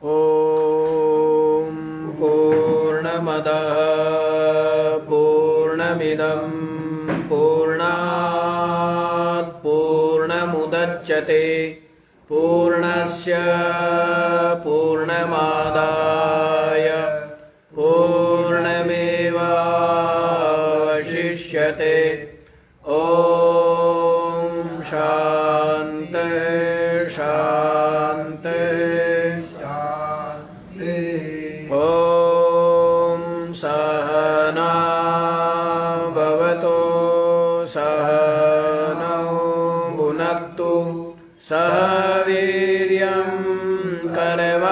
ॐ पूर्णमदः पूर्णमिदं पूर्णात् पूर्णमुदच्यते पूर्णस्य पूर्णमादाय पूर्णमेवावशिष्यते। ॐ शान्ति शान्ति ॐ सहना भवतु सहनौ भुनक्तु सह वीर्यं करवावहै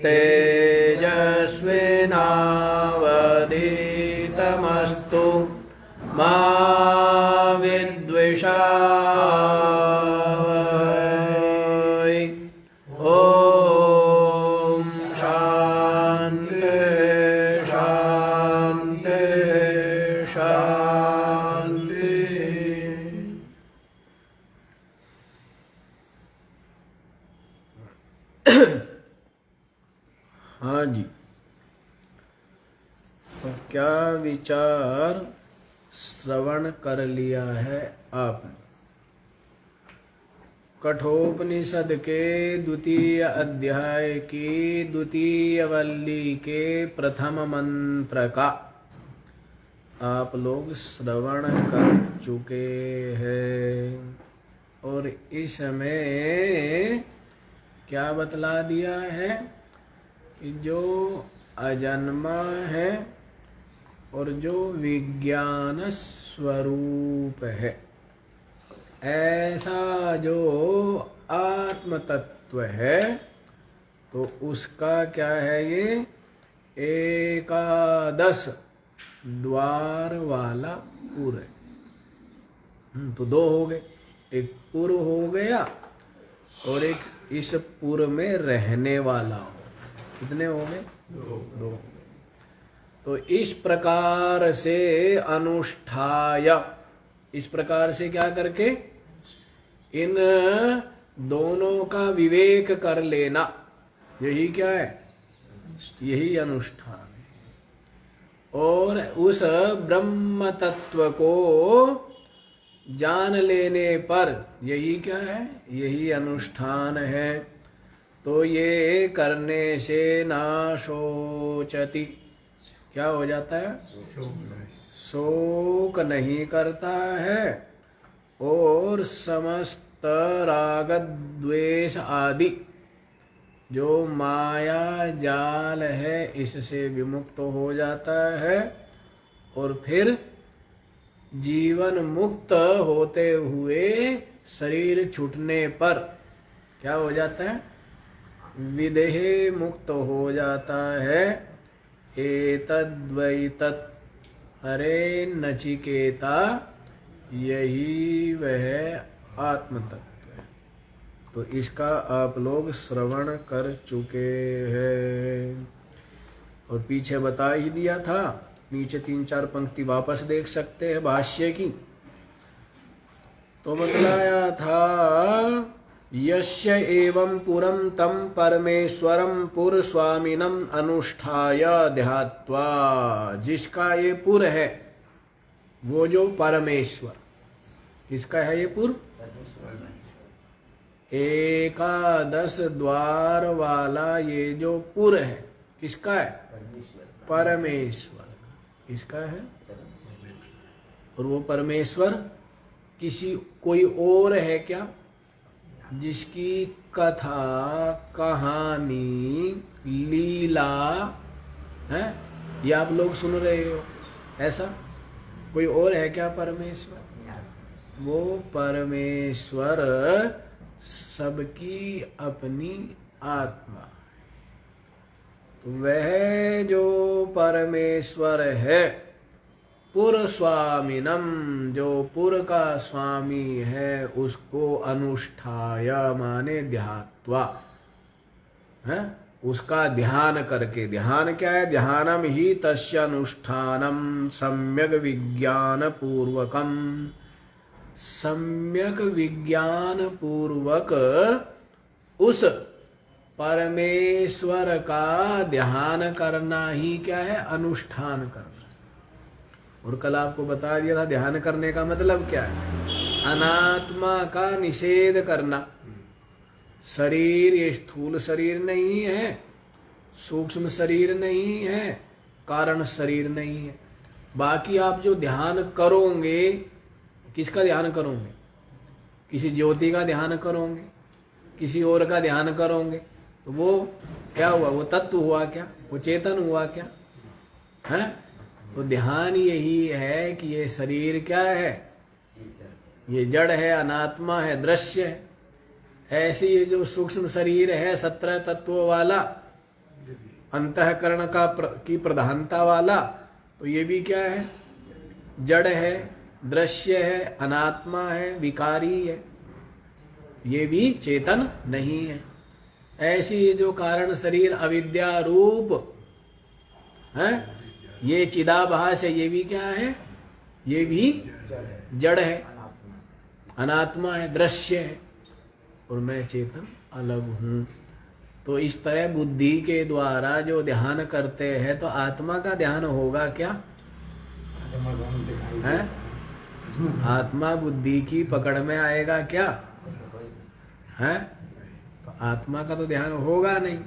तेजस्विनावधीतमस्तु मा विद्विषावहै। ॐ शान्ति शान्ति शान्ति। हाँ जी, तो क्या विचार श्रवण कर लिया है आपने? कठोपनिषद के द्वितीय अध्याय की द्वितीय वल्ली के प्रथम मंत्र का आप लोग श्रवण कर चुके हैं और इसमें क्या बतला दिया है कि जो अजन्मा है और जो विज्ञान स्वरूप है, ऐसा जो आत्म तत्व है, तो उसका क्या है? ये एकादश द्वार वाला पुर है। तो दो हो गए, एक पुर हो गया और एक इस पुर में रहने वाला हो। कितने हो गए? दो। तो इस प्रकार से अनुष्ठाय, इस प्रकार से क्या करके इन दोनों का विवेक कर लेना, यही क्या है? यही अनुष्ठान है। और उस ब्रह्म तत्व को जान लेने पर यही क्या है? यही अनुष्ठान है। तो ये करने से ना शोचति, क्या हो जाता है? शोक नहीं करता है और समस्त राग द्वेष आदि जो माया जाल है इससे विमुक्त हो जाता है और फिर जीवन मुक्त होते हुए शरीर छूटने पर क्या हो जाता है? विदेह मुक्त हो जाता है। एतद्वै तत्, अरे नचिकेता, यही वह आत्म तत्व है। तो इसका आप लोग श्रवण कर चुके हैं और पीछे बता ही दिया था। नीचे 3-4 पंक्ति वापस देख सकते हैं भाष्य की। तो बतलाया था, यस्य एवं पुरं तं परमेश्वरं पुरस्वामिनं अनुष्ठाय ध्यात्वा, जिसका ये पुर है वो जो परमेश्वर, किसका है ये पुर? एकादश द्वार वाला ये जो पुर है किसका है? परमेश्वर। किसका है? और वो परमेश्वर किसी कोई और है क्या? जिसकी कथा कहानी लीला है ये आप लोग सुन रहे हो, ऐसा कोई और है क्या परमेश्वर? वो परमेश्वर सबकी अपनी आत्मा। तो वह जो परमेश्वर है पुर स्वामिनम, जो पुर का स्वामी है, उसको अनुष्ठाय माने ध्यात्वा, है उसका ध्यान करके। ध्यान क्या है? ध्यानम ही तस्य अनुष्ठानम सम्यक विज्ञान पूर्वकम, सम्यक विज्ञान पूर्वक उस परमेश्वर का ध्यान करना ही क्या है? अनुष्ठान करना। और कल आपको बता दिया था ध्यान करने का मतलब क्या है? अनात्मा का निषेध करना। शरीर ये स्थूल शरीर नहीं है, सूक्ष्म शरीर नहीं है, कारण शरीर नहीं है। बाकी आप जो ध्यान करोगे, किसका ध्यान करोगे? किसी ज्योति का ध्यान करोगे, किसी और का ध्यान करोगे, तो वो क्या हुआ? वो तत्व हुआ क्या? वो चेतन हुआ क्या? है? तो ध्यान यही है कि ये शरीर क्या है? ये जड़ है, अनात्मा है, दृश्य है। ऐसे ये जो सूक्ष्म शरीर है 17 तत्वों वाला, अंतःकरण की प्रधानता वाला, तो ये भी क्या है? जड़ है, दृश्य है, अनात्मा है, विकारी है, ये भी चेतन नहीं है। ऐसी ये जो कारण शरीर अविद्या रूप है, ये चिदाभास है, ये भी क्या है? ये भी जड़ है, अनात्मा है, दृश्य है, और मैं चेतन अलग हूं। तो इस तरह बुद्धि के द्वारा जो ध्यान करते हैं, तो आत्मा का ध्यान होगा क्या? है? आत्मा बुद्धि की पकड़ में आएगा क्या? है? तो आत्मा का तो ध्यान होगा नहीं।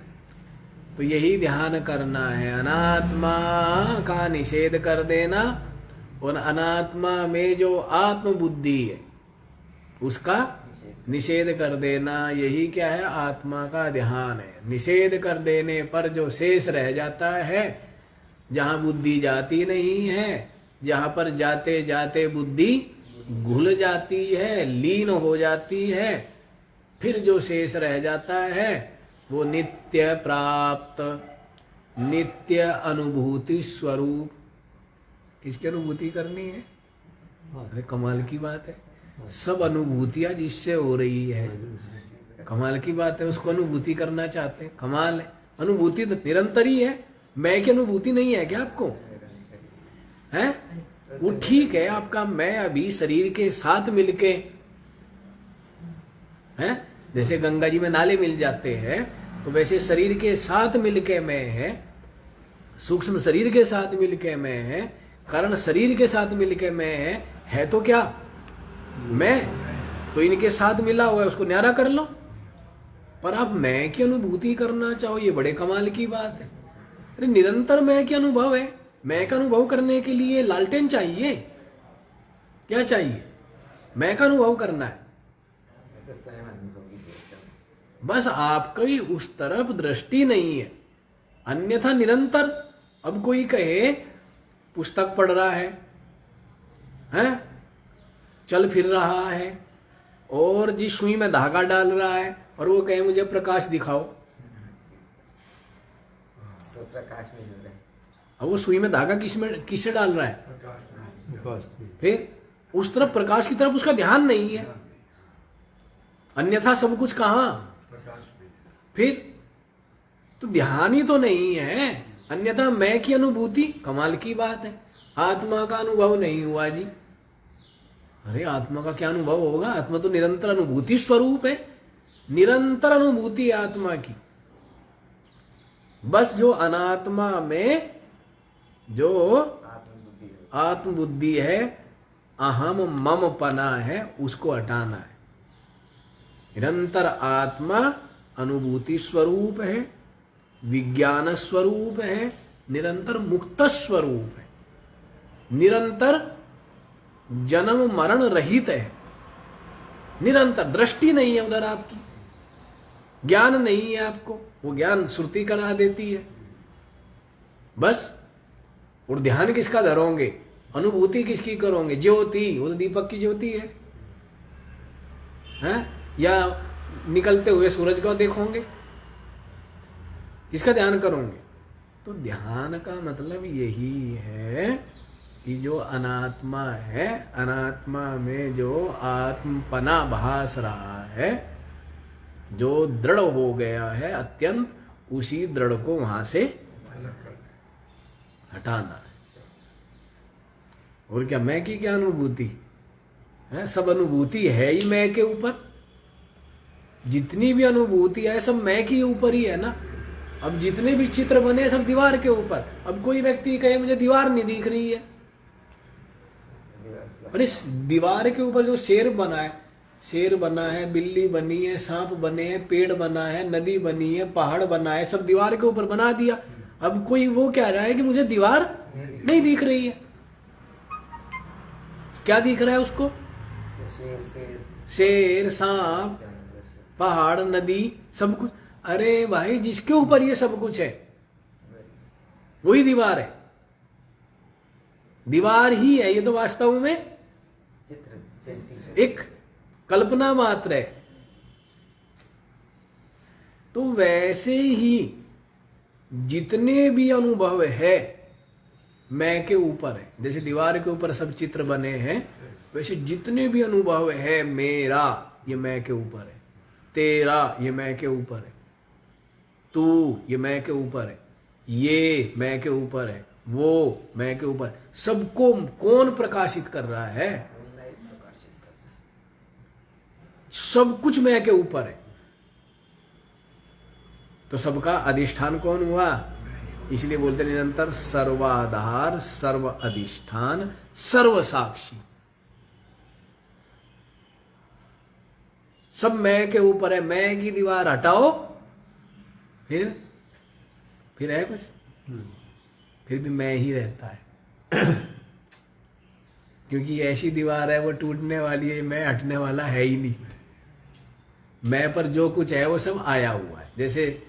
तो यही ध्यान करना है, अनात्मा का निषेध कर देना, और अनात्मा में जो आत्म बुद्धि है उसका निषेध कर देना। यही क्या है? आत्मा का ध्यान है। निषेध कर देने पर जो शेष रह जाता है, जहां बुद्धि जाती नहीं है, जहां पर जाते जाते बुद्धि घुल जाती है, लीन हो जाती है, फिर जो शेष रह जाता है वो नित्य प्राप्त, नित्य अनुभूति स्वरूप। किसकी अनुभूति करनी है? अरे कमाल की बात है, सब अनुभूतियां जिससे हो रही है, कमाल की बात है, उसको अनुभूति करना चाहते हैं। कमाल है, अनुभूति तो निरंतर ही है। मैं की अनुभूति नहीं है क्या आपको? है वो ठीक है, आपका मैं अभी शरीर के साथ मिलके है, जैसे गंगा जी में नाले मिल जाते हैं, तो वैसे शरीर के साथ मिलके मैं है, सूक्ष्म शरीर के साथ मिलके मैं है, कारण शरीर के साथ मिलके मैं है तो क्या? मैं तो इनके साथ मिला हुआ है, उसको न्यारा कर लो। पर आप मैं की अनुभूति करना चाहो, ये बड़े कमाल की बात है। अरे निरंतर मैं की अनुभव है। मैं का अनुभव करने के लिए लालटेन चाहिए? क्या चाहिए? मैं का अनुभव करना है, बस आपकी उस तरफ दृष्टि नहीं है, अन्यथा निरंतर। अब कोई कहे पुस्तक पढ़ रहा है, हैं? चल फिर रहा है, और जी सुई में धागा डाल रहा है, और वो कहे मुझे प्रकाश दिखाओ, तो प्रकाश में जुड़ रहे हैं। अब वो सुई में धागा किससे डाल रहा है? फिर उस तरफ, प्रकाश की तरफ उसका ध्यान नहीं है, अन्यथा सब कुछ कहां? फिर तो ध्यान ही तो नहीं है, अन्यथा मैं की अनुभूति। कमाल की बात है, आत्मा का अनुभव नहीं हुआ जी। अरे आत्मा का क्या अनुभव होगा? आत्मा तो निरंतर अनुभूति स्वरूप है, निरंतर अनुभूति आत्मा की। बस जो अनात्मा में जो आत्मबुद्धि है, अहम मम पना है, उसको हटाना है। निरंतर आत्मा अनुभूति स्वरूप है, विज्ञान स्वरूप है, निरंतर मुक्त स्वरूप है, निरंतर जन्म मरण रहित है, निरंतर। दृष्टि नहीं है उधर आपकी, ज्ञान नहीं है आपको, वो ज्ञान श्रुति करा देती है बस। और ध्यान किसका धरोगे? अनुभूति किसकी करोगे? ज्योति, वो तो दीपक की ज्योति है, हैं? या निकलते हुए सूरज को देखोगे? किसका ध्यान करोगे? तो ध्यान का मतलब यही है कि जो अनात्मा है, अनात्मा में जो आत्मपना भास रहा है, जो दृढ़ हो गया है अत्यंत, उसी दृढ़ को वहां से हटाना है। और क्या मैं की क्या अनुभूति है, सब अनुभूति है ही मैं के ऊपर। जितनी भी अनुभूति है सब मैं के ऊपर ही है ना। अब जितने भी चित्र बने सब दीवार के ऊपर। अब कोई व्यक्ति कहे मुझे दीवार नहीं दिख रही है, और इस दीवार के ऊपर जो शेर बना है, शेर बना है, बिल्ली बनी है, सांप बने हैं, पेड़ बना है, नदी बनी है, पहाड़ बना है, सब दीवार के ऊपर बना दिया। अब कोई वो कह रहा है कि मुझे दीवार नहीं दिख रही है। क्या दिख रहा है उसको? शेर, सांप, पहाड़, नदी, सब कुछ। अरे भाई, जिसके ऊपर ये सब कुछ है वही दीवार है। दीवार ही है ये तो वास्तव में एक कल्पना मात्र है। तो वैसे ही जितने भी अनुभव है मैं के ऊपर है। जैसे दीवार के ऊपर सब चित्र बने हैं, वैसे जितने भी अनुभव है मेरा, ये मैं के ऊपर है। तेरा, ये मैं के ऊपर है। तू, ये मैं के ऊपर है। ये मैं के ऊपर है। वो मैं के ऊपर। सबको कौन प्रकाशित कर रहा है? सब कुछ मैं के ऊपर है। तो सबका अधिष्ठान कौन हुआ? इसलिए बोलते निरंतर सर्वाधार, सर्व अधिष्ठान, सर्व साक्षी। सब मैं के ऊपर है। मैं की दीवार हटाओ, फिर है कुछ? फिर भी मैं ही रहता है। क्योंकि ऐसी दीवार है वो टूटने वाली है, मैं हटने वाला है ही नहीं। मैं पर जो कुछ है वो सब आया हुआ है। जैसे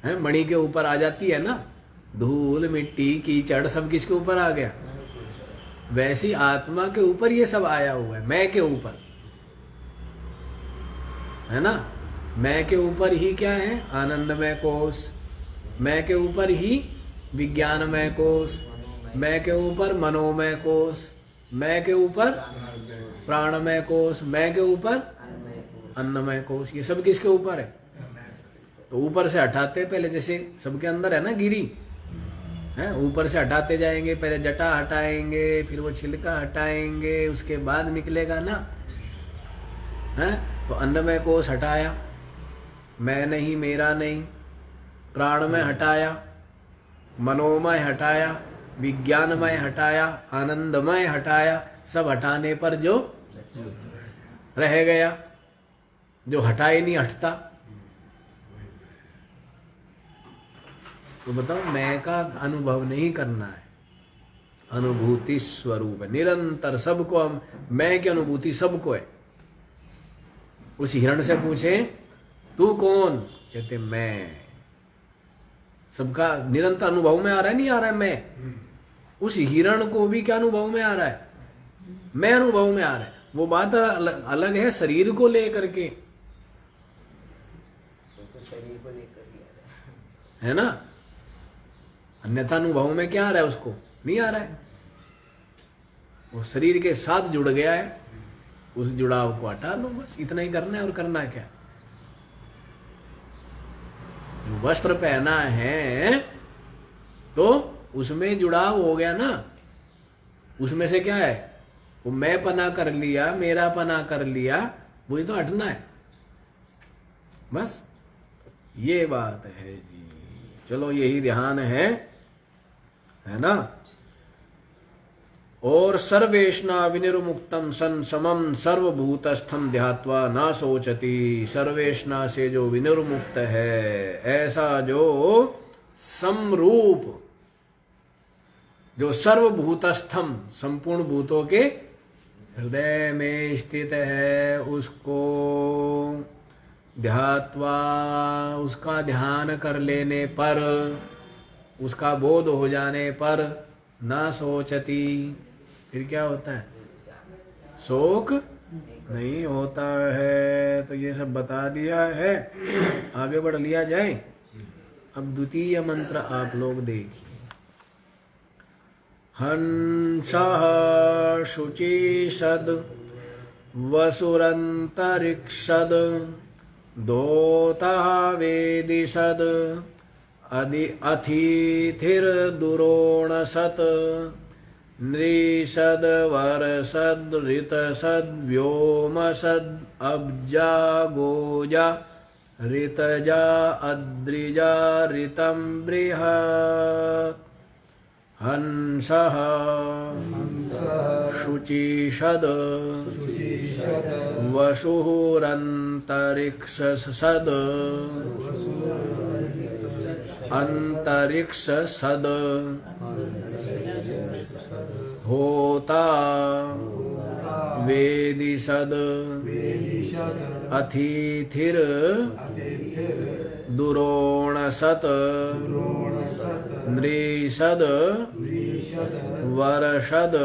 है मणि के ऊपर आ जाती है ना धूल, मिट्टी, कीचड़, सब किसके ऊपर आ गया? वैसी आत्मा के ऊपर ये सब आया हुआ है, मैं के ऊपर, है ना। मैं के ऊपर ही क्या है? आनंदमय कोश। मैं के ऊपर ही विज्ञानमय कोश। मैं के ऊपर मनोमय कोश। मैं के ऊपर प्राणमय कोश। मैं के ऊपर अन्नमय कोश। ये सब किसके ऊपर है? तो ऊपर से हटाते पहले, जैसे सबके अंदर है ना गिरी, है, ऊपर से हटाते जाएंगे। पहले जटा हटाएंगे, फिर वो छिलका हटाएंगे, उसके बाद निकलेगा ना, है। तो अन्नमय कोश हटाया, मैं नहीं, मेरा नहीं। प्राणमय हटाया, मनोमय हटाया, विज्ञानमय हटाया, आनंदमय हटाया। सब हटाने पर जो रह गया, जो हटाए नहीं हटता। तो बताओ, मैं का अनुभव नहीं करना है, अनुभूति स्वरूप है निरंतर। सबको मैं की अनुभूति सबको है। उस हिरण से पूछे तू कौन? कहते मैं। सबका निरंतर अनुभव में आ रहा है, नहीं आ रहा है मैं? उस हिरण को भी क्या अनुभव में आ रहा है? मैं अनुभव में आ रहा है। वो बात अलग है शरीर को लेकर के, तो शरीर को लेकर है ना। अन्यथा अनुभव में क्या आ रहा है? उसको नहीं आ रहा है। वो शरीर के साथ जुड़ गया है, उस जुड़ाव को हटा लो, बस इतना ही करना है। और करना क्या? जो वस्त्र पहना है तो उसमें जुड़ाव हो गया ना। उसमें से क्या है? वो मैं पना कर लिया, मेरा पना कर लिया, वही तो हटना है, बस। ये बात है जी। चलो, यही ध्यान है ना। और सर्वेष्णा विनिर्मुक्तम सन समम सर्वभूतस्थम ध्यात्वा ना सोचती। सर्वेष्णा से जो विनिर्मुक्त है, ऐसा जो समरूप, जो सर्वभूतस्थम, संपूर्ण भूतों के हृदय में स्थित है, उसको ध्यात्वा, उसका ध्यान कर लेने पर, उसका बोध हो जाने पर, ना सोचती, फिर क्या होता है? शोक नहीं होता है। तो ये सब बता दिया है, आगे बढ़ लिया जाए। अब द्वितीय मंत्र आप लोग देखिए। हंसः शुचिषद वसुरंतरिक्षद दोतः वेदिषद अतिथिर्दुरोणसत् नृषद वरसद ऋतसद व्योमसद अब्जा गोजा ऋतजा अद्रिजा ऋतं बृहत् हंसः शुचिषद वसुरन्तरिक्षसद अंतरिक्षसद होता वेदिसद अतिथिर दुरोणसत नृषद वर्षद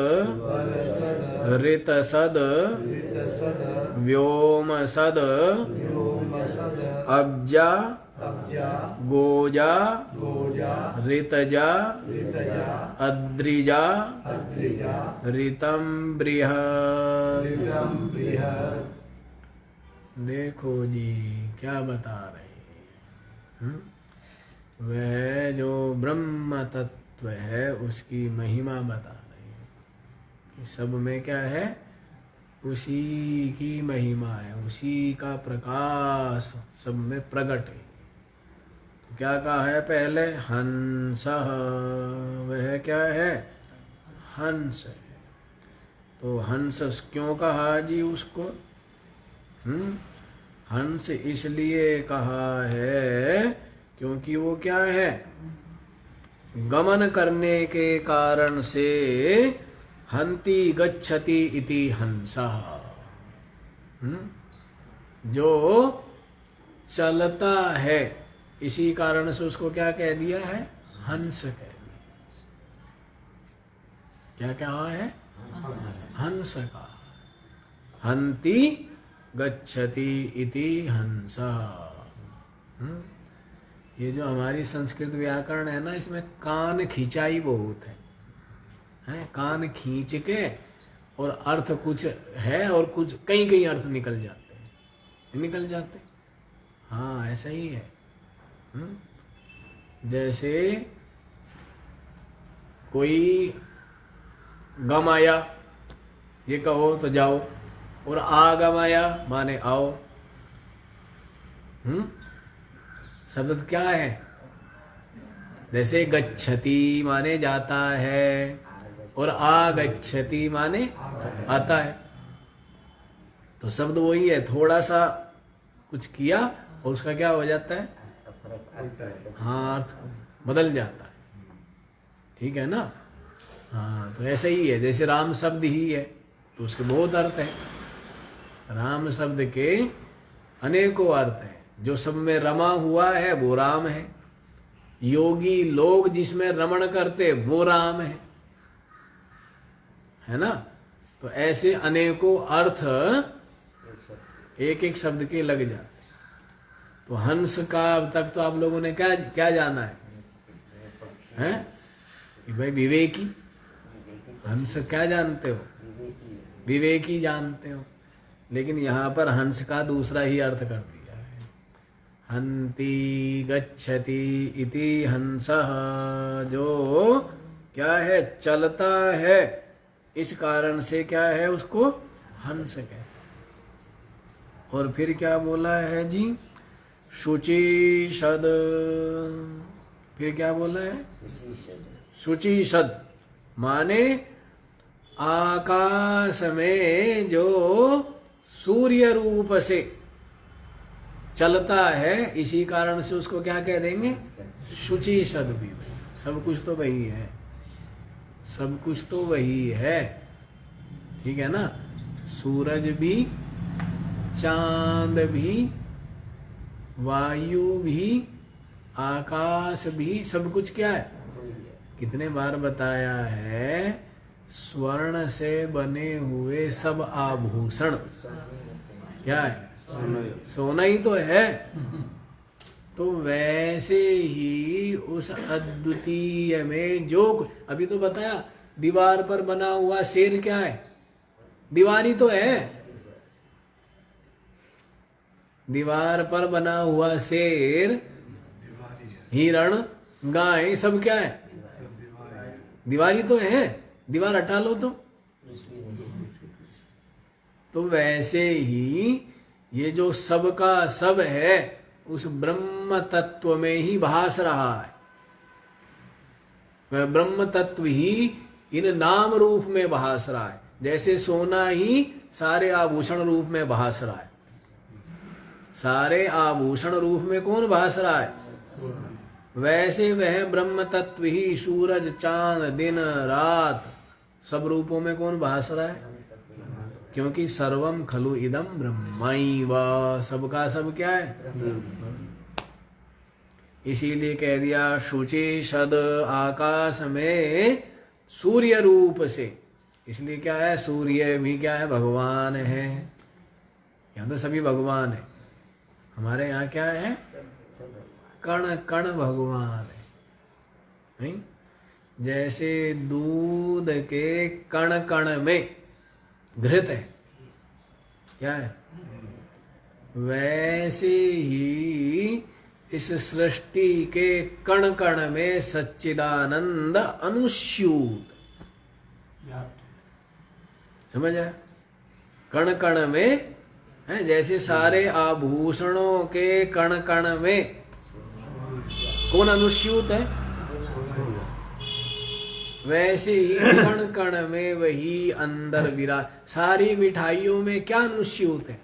ऋतसद व्योमसद अब्जा गोजा ऋतजा अद्रिजा ऋतं बृहत्। देखो जी क्या बता रहे हैं। वह जो ब्रह्म तत्व है उसकी महिमा बता रहे हैं कि सब में क्या है, उसी की महिमा है, उसी का प्रकाश सब में प्रकट है। तो क्या कहा है पहले, हंस, वह क्या है, हंस है। तो हंस क्यों कहा जी उसको? हंस इसलिए कहा है क्योंकि वो क्या है, गमन करने के कारण से हंति गच्छति इति हंसा, जो चलता है इसी कारण से उसको क्या कह दिया है, हंस कह दिया। क्या कहा है, हंस का, हंति गच्छति इति हंसा। ये जो हमारी संस्कृत व्याकरण है ना, इसमें कान खिंचाई बहुत है, कान खींच के और अर्थ कुछ है और कुछ कई कई अर्थ निकल जाते हैं, निकल जाते। हाँ ऐसा ही है। जैसे कोई गम आया, ये कहो तो जाओ, और आगम आया माने आओ। शब्द क्या है, जैसे गच्छति माने जाता है और आगच्छति माने आता है। तो शब्द वही है, थोड़ा सा कुछ किया और उसका क्या हो जाता है, हाँ अर्थ बदल जाता है। ठीक है ना। हाँ तो ऐसे ही है, जैसे राम शब्द ही है तो उसके बहुत अर्थ है। राम शब्द के अनेकों अर्थ हैं। जो सब में रमा हुआ है वो राम है, योगी लोग जिसमें रमण करते वो राम है ना। तो ऐसे अनेकों अर्थ एक एक शब्द के लग जाते। तो हंस का अब तक तो आप लोगों ने क्या क्या जाना है कि भाई विवेकी, हंस क्या जानते हो, विवेकी जानते हो। लेकिन यहाँ पर हंस का दूसरा ही अर्थ कर दिया है, हंति गच्छति इति हंसः, जो क्या है, चलता है, इस कारण से क्या है उसको हंस कहते। और फिर क्या बोला है जी, शुचिषद, फिर क्या बोला है, शुचिषद माने आकाश में जो सूर्य रूप से चलता है, इसी कारण से उसको क्या कह देंगे, शुचिषद भी। सब कुछ तो वही है, सब कुछ तो वही है। ठीक है ना। सूरज भी, चांद भी, वायु भी, आकाश भी, सब कुछ क्या है, कितने बार बताया है, स्वर्ण से बने हुए सब आभूषण क्या है, सोना ही तो है। तो वैसे ही उस अद्वितीय में जो अभी तो बताया, दीवार पर बना हुआ शेर क्या है, दीवार ही तो है। दीवार पर बना हुआ शेर, हिरण, गाय, सब क्या है, दीवारी तो है। दीवार हटा लो तो वैसे ही ये जो सब का सब है उस ब्रह्म तत्व में ही भास रहा है। वह ब्रह्म तत्व ही इन नाम रूप में भास रहा है। जैसे सोना ही सारे आभूषण रूप में भास रहा है। सारे आभूषण रूप में कौन भास रहा है? वैसे वह ब्रह्म तत्व ही सूरज चांद दिन रात सब रूपों में कौन भास रहा है? क्योंकि सर्वम खलु इदम ब्रह्मैव, सबका सब क्या है? इसीलिए कह दिया शुचि सद आकाश में सूर्य रूप से। इसलिए क्या है? सूर्य भी क्या है? भगवान है। यहाँ तो सभी भगवान है। हमारे यहाँ क्या है? कण कण भगवान है, नहीं? जैसे दूध के कण कण में घृत है, क्या है? वैसे ही इस सृष्टि के कण कण में सच्चिदानंद अनुस्यूत, समझ आया? कण कण में है, जैसे सारे आभूषणों के कण कण में कौन अनुस्यूत है? वैसे ही कण कण में वही अंदर विराज। सारी मिठाइयों में क्या अनुस्यूत है?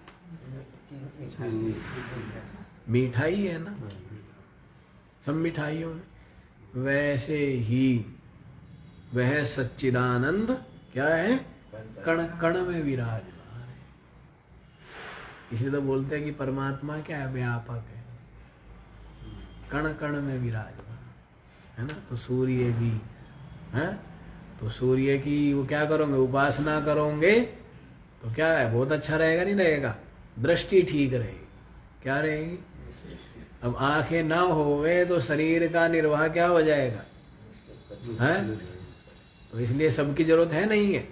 मिठाई है ना, सब मिठाइयों में। वैसे ही वह सच्चिदानंद क्या है? कण कण में विराजमान है। इसलिए तो बोलते हैं कि परमात्मा क्या है? व्यापक है, कण कण में विराजमान है ना। तो सूर्य भी है, तो सूर्य की वो क्या करोगे? उपासना करोगे तो क्या है? बहुत अच्छा रहेगा, नहीं रहेगा? दृष्टि ठीक रहेगी। क्या रहेगी? अब आंखें ना होवे तो शरीर का निर्वाह क्या हो जाएगा? हैं? तो इसलिए सबकी जरूरत है, नहीं है?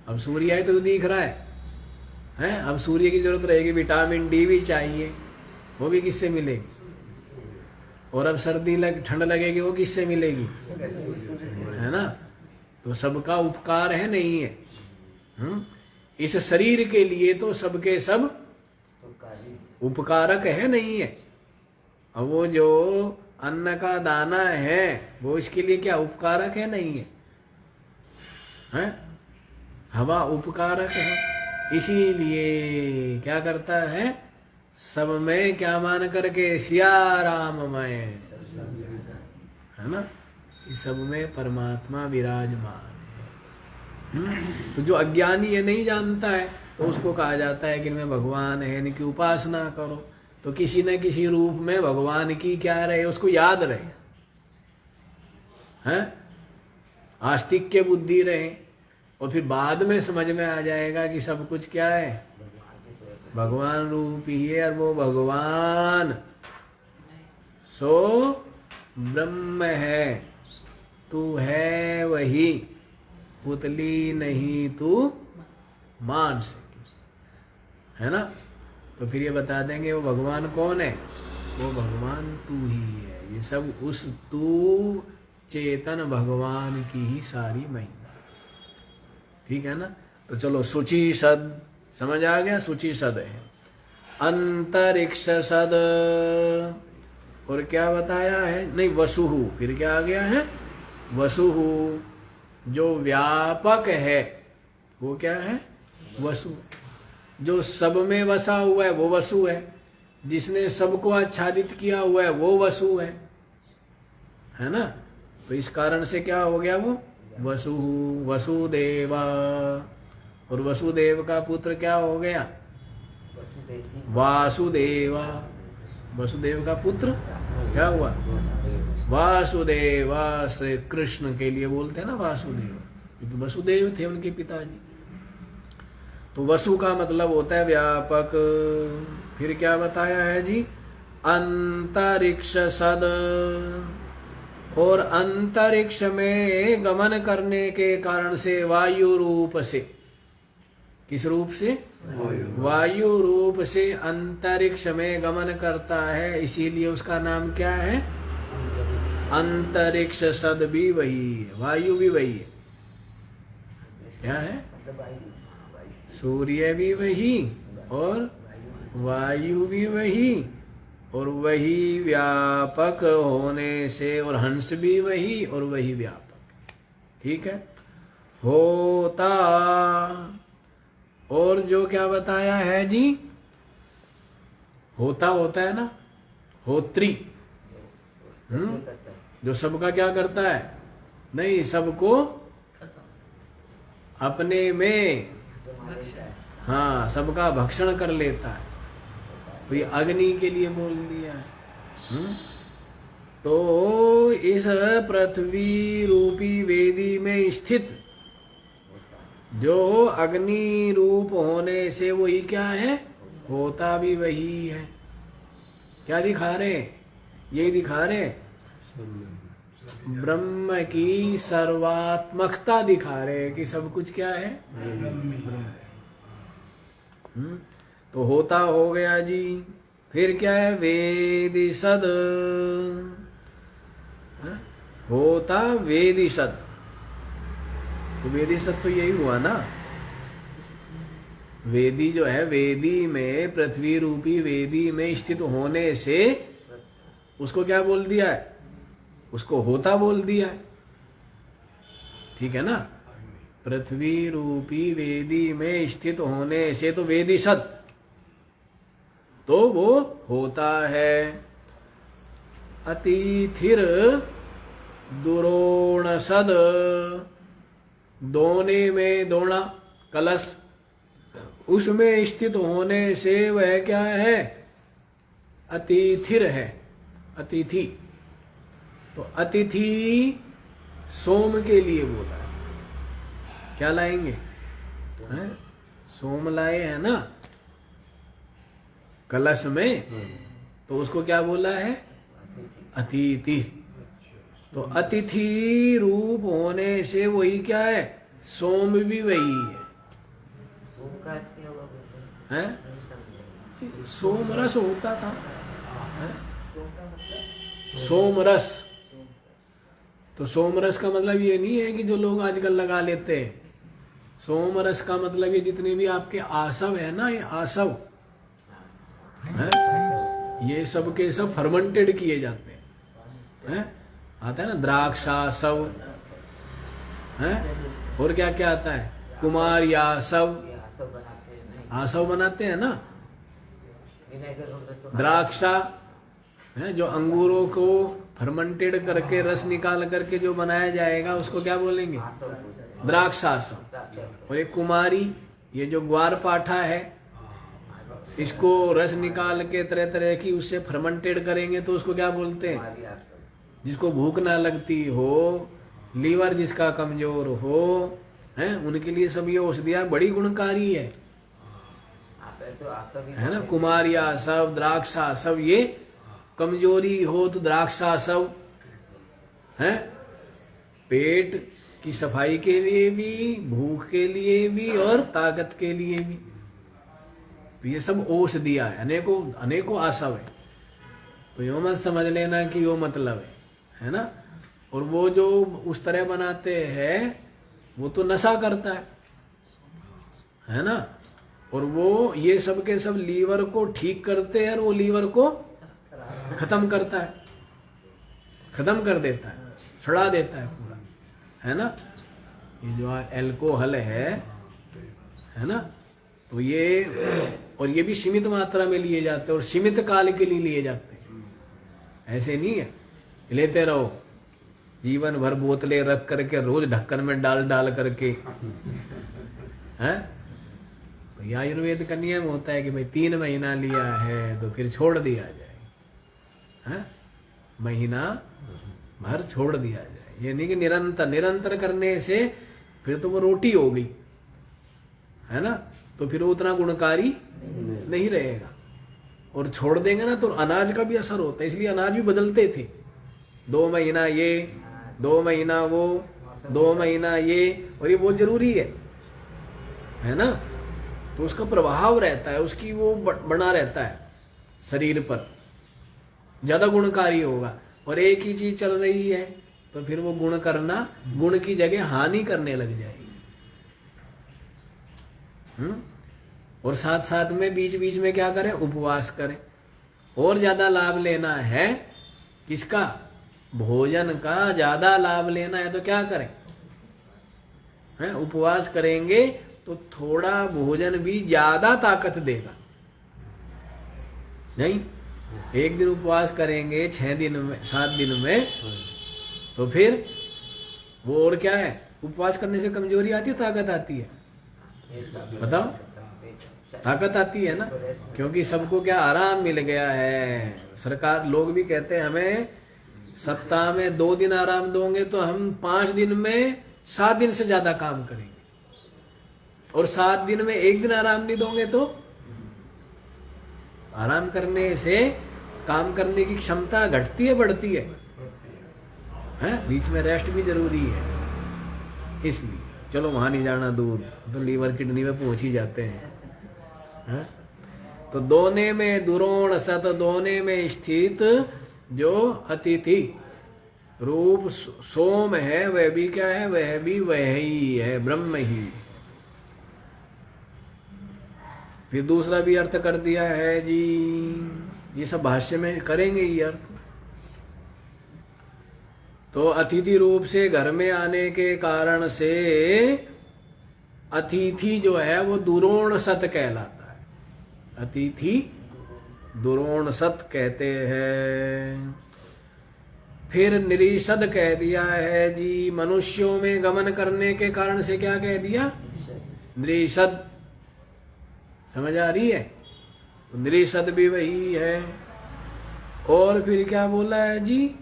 अब सूर्य है तो दिख रहा है, हैं? अब सूर्य की जरूरत रहेगी, विटामिन डी भी चाहिए, वो भी किससे मिलेगी? और अब सर्दी ठंड लगेगी, वो किससे मिलेगी? है ना? तो सबका उपकार है, नहीं है? इस शरीर के लिए तो सबके सब उपकारक है, नहीं है? अब वो जो अन्न का दाना है वो इसके लिए क्या उपकारक है, नहीं है? हैं? हवा उपकारक है। इसीलिए क्या करता है? सब में क्या मान करके? सिया राममय, है ना? इस सब में परमात्मा विराजमान है। तो जो अज्ञानी ये नहीं जानता है तो उसको कहा जाता है कि इनमें भगवान है, इनकी उपासना करो। तो किसी न किसी रूप में भगवान की क्या रहे, उसको याद रहे, हैं? आस्तिक्य बुद्धि रहे, और फिर बाद में समझ में आ जाएगा कि सब कुछ क्या है? भगवान रूप ही है। और वो भगवान सो ब्रह्म है, तू है वही, पुतली नहीं तू मान सकी, है ना? तो फिर ये बता देंगे वो भगवान कौन है? वो भगवान तू ही है। ये सब उस तू चेतन भगवान की ही सारी महिमा, ठीक है ना? तो चलो, शुचि सद समझ आ गया? शुचि सद है, अंतरिक्ष सद, और क्या बताया है? नहीं, वसुहु, फिर क्या आ गया है? वसुहु, जो व्यापक है वो क्या है? वसु। जो सब में वसा हुआ है वो वसु है। जिसने सबको आच्छादित किया हुआ है वो वसु है ना? तो इस कारण से क्या हो गया वो? वसु, वसुदेवा। और वसुदेव का पुत्र क्या हो गया? वासुदेवा। वसुदेव का पुत्र क्या हुआ? वासुदेवा। श्री कृष्ण के लिए बोलते हैं ना वासुदेव, क्योंकि वसुदेव थे उनके पिताजी। तो वसु का मतलब होता है व्यापक। फिर क्या बताया है जी? अंतरिक्ष सद, और अंतरिक्ष में गमन करने के कारण से वायु रूप से, किस रूप से? वायु रूप से अंतरिक्ष में गमन करता है, इसीलिए उसका नाम क्या है? अंतरिक्ष सद भी वही है, वायु भी वही है। क्या है? मतलब वायु सूर्य भी वही और वायु भी वही और वही व्यापक होने से, और हंस भी वही और वही व्यापक। ठीक है। होता, और जो क्या बताया है जी? होता होता है ना, होत्री। करता है। जो सबका क्या करता है? नहीं, सबको अपने में, समा लेता है। हाँ, सबका भक्षण कर लेता है। तो ये अग्नि के लिए बोल दिया है। तो इस पृथ्वी रूपी वेदी में स्थित जो अग्नि रूप होने से वही क्या है? होता भी वही है। क्या दिखा रहे? यही दिखा रहे, ब्रह्म की सर्वात्मकता दिखा रहे कि सब कुछ क्या है? ब्रह्म है। तो होता हो गया जी। फिर क्या है? वेदिसद। होता वेदिसद। तो वेदिसद तो यही हुआ ना। वेदी जो है, वेदी में, पृथ्वी रूपी वेदी में स्थित होने से उसको क्या बोल दिया है? उसको होता बोल दिया है। ठीक है ना। पृथ्वी रूपी वेदी में स्थित होने से तो वेदिसद, तो वो होता है। अतिथिर दुरोणसद। दोने में दोना, कलश, उसमें स्थित होने से वह क्या है? अतिथिर है, अतिथि। तो अतिथि सोम के लिए बोला है। क्या लाएंगे? हैं? सोम लाए हैं ना कलश में, तो उसको क्या बोला है? अतिथि। तो अतिथि रूप होने से वही क्या है? सोम भी वही है। सोम का अर्थ क्या होगा बोलते हैं? हैं? सोम रस होता था। हैं? सोम का मतलब? सोम रस। तो सोम रस का मतलब ये नहीं है कि जो लोग आजकल लगा लेते हैं। सोम रस का मतलब ये जितने भी आपके आसव है ना, ये आसव है, ये सब के सब फर्मेंटेड किए जाते हैं। आता है ना द्राक्षासव, हैं? और क्या क्या आता है? कुमार यासव, ये आसव बनाते हैं नहीं? आसव बनाते हैं ना। विनेगर वगैरह तो द्राक्षा है, जो अंगूरों को फर्मेंटेड करके रस निकाल करके जो बनाया जाएगा उसको क्या बोलेंगे? आसव बोलते हैं। द्राक्षासव। द्राक्षा। और एक कुमारी, ये जो ग्वार पाठा है, इसको रस निकाल के तरह तरह की उससे फर्मेंटेड करेंगे तो उसको क्या बोलते हैं? हमारी आसव। जिसको भूख ना लगती हो, लीवर जिसका कमजोर हो, हैं, उनके लिए सब ये औषधियाँ बड़ी गुणकारी है। आप तो आसव ही है ना। बोलते हैं। कुमारिया सब, द्राक्षा सब, ये कमजोरी हो तो द्राक्षा सब है। पेट की सफाई के लिए भी, भूख के लिए भी और ताकत के लिए भी। तो ये सब औषधियाँ है, अनेकों अनेकों आसव है। तो यो मत समझ लेना कि वो मतलब है ना। और वो जो उस तरह बनाते हैं वो तो नशा करता है ना। और वो ये सब के सब लीवर को ठीक करते हैं और वो लीवर को खत्म करता है, खत्म कर देता है, छुड़ा देता है पूरा, है ना। ये जो अल्कोहल है ना, तो ये, और ये भी सीमित मात्रा में लिए जाते हैं और सीमित काल के लिए लिए जाते हैं। ऐसे नहीं है लेते रहो जीवन भर, बोतलें रख करके रोज ढक्कन में डाल डाल करके, हैं। तो ये आयुर्वेद का नियम होता है कि भाई 3 महीना लिया है तो फिर छोड़ दिया जाए, हैं, महीना भर छोड़ दिया जाए। ये नहीं कि निरंतर निरंतर करने से फिर तो वो रोटी हो गई, है ना, तो फिर वो उतना गुणकारी नहीं रहेगा। और छोड़ देंगे ना तो अनाज का भी असर होता है, इसलिए अनाज भी बदलते थे। 2 महीना ये, 2 महीना वो, 2 महीना ये, और ये बहुत जरूरी है ना। तो उसका प्रभाव रहता है, उसकी वो बना रहता है शरीर पर, ज्यादा गुणकारी होगा। और एक ही चीज चल रही है तो फिर वो गुण करना, गुण की जगह हानि करने लग जाएगी, और साथ साथ में बीच बीच में क्या करें, उपवास करें। और ज्यादा लाभ लेना है किसका, भोजन का ज्यादा लाभ लेना है तो क्या करें, हैं, उपवास करेंगे तो थोड़ा भोजन भी ज्यादा ताकत देगा। नहीं, एक दिन उपवास करेंगे 6 दिन में 7 दिन में, तो फिर वो और क्या है, उपवास करने से कमजोरी आती है, ताकत आती है, बताओ, ताकत आती है ना, क्योंकि सबको क्या आराम मिल गया है। सरकार, लोग भी कहते हैं हमें सप्ताह में 2 दिन आराम दोगे तो हम 5 दिन में 7 दिन से ज्यादा काम करेंगे, और 7 दिन में 1 दिन आराम नहीं दोगे तो आराम करने से काम करने की क्षमता घटती है बढ़ती है, हैं? बीच में रेस्ट भी जरूरी है। इसलिए चलो वहां नहीं जाना दूर, तो लीवर किडनी में पहुंच ही जाते हैं, हैं? तो दोने में दुरोण सत, दोने में स्थित जो अतिथि रूप सोम है, वह भी क्या है, वह भी वह ही है, ब्रह्म ही। फिर दूसरा भी अर्थ कर दिया है जी, ये सब भाष्य में करेंगे ये अर्थ। तो अतिथि रूप से घर में आने के कारण से अतिथि जो है वो दुरोण सत कहलाता है। अतिथि दुरोण सत कहते हैं। फिर निरीसद कह दिया है जी, मनुष्यों में गमन करने के कारण से क्या कह दिया, निरीसद। समझ आ रही है, तो निरीसद भी वही है। और फिर क्या बोला है जी,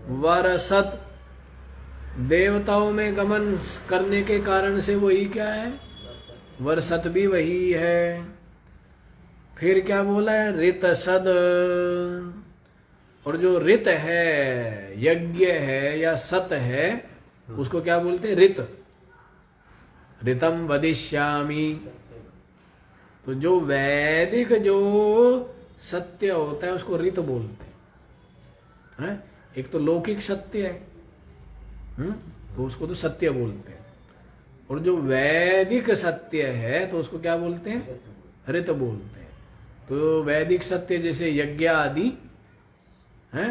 वरसत, देवताओं में गमन करने के कारण से वही क्या है, वरसत भी वही है। फिर क्या बोला है, ऋतसद, और जो ऋत है, यज्ञ है या सत है, उसको क्या बोलते हैं, ऋत। ऋतम वदिष्यामि, तो जो वैदिक जो सत्य होता है उसको ऋत बोलते हैं। एक तो लौकिक सत्य है, तो उसको तो सत्य बोलते हैं, और जो वैदिक सत्य है तो उसको क्या बोलते हैं, ऋत बोलते हैं। तो वैदिक सत्य जैसे यज्ञ आदि है,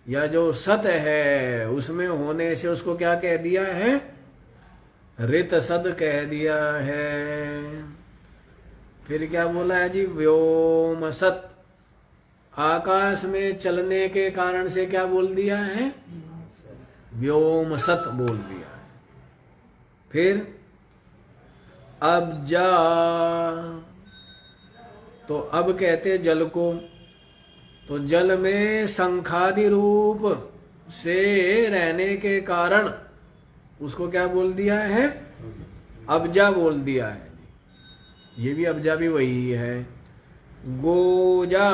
या जो सत है उसमें होने से उसको क्या कह दिया है, ऋत सद कह दिया है। फिर क्या बोला है जी, व्योम सत, आकाश में चलने के कारण से क्या बोल दिया है, व्योम सत बोल दिया है। फिर अब्जा, तो अब कहते हैं जल को, तो जल में शंखादि रूप से रहने के कारण उसको क्या बोल दिया है, अब्जा बोल दिया है। ये भी अब्जा भी वही है। गोजा,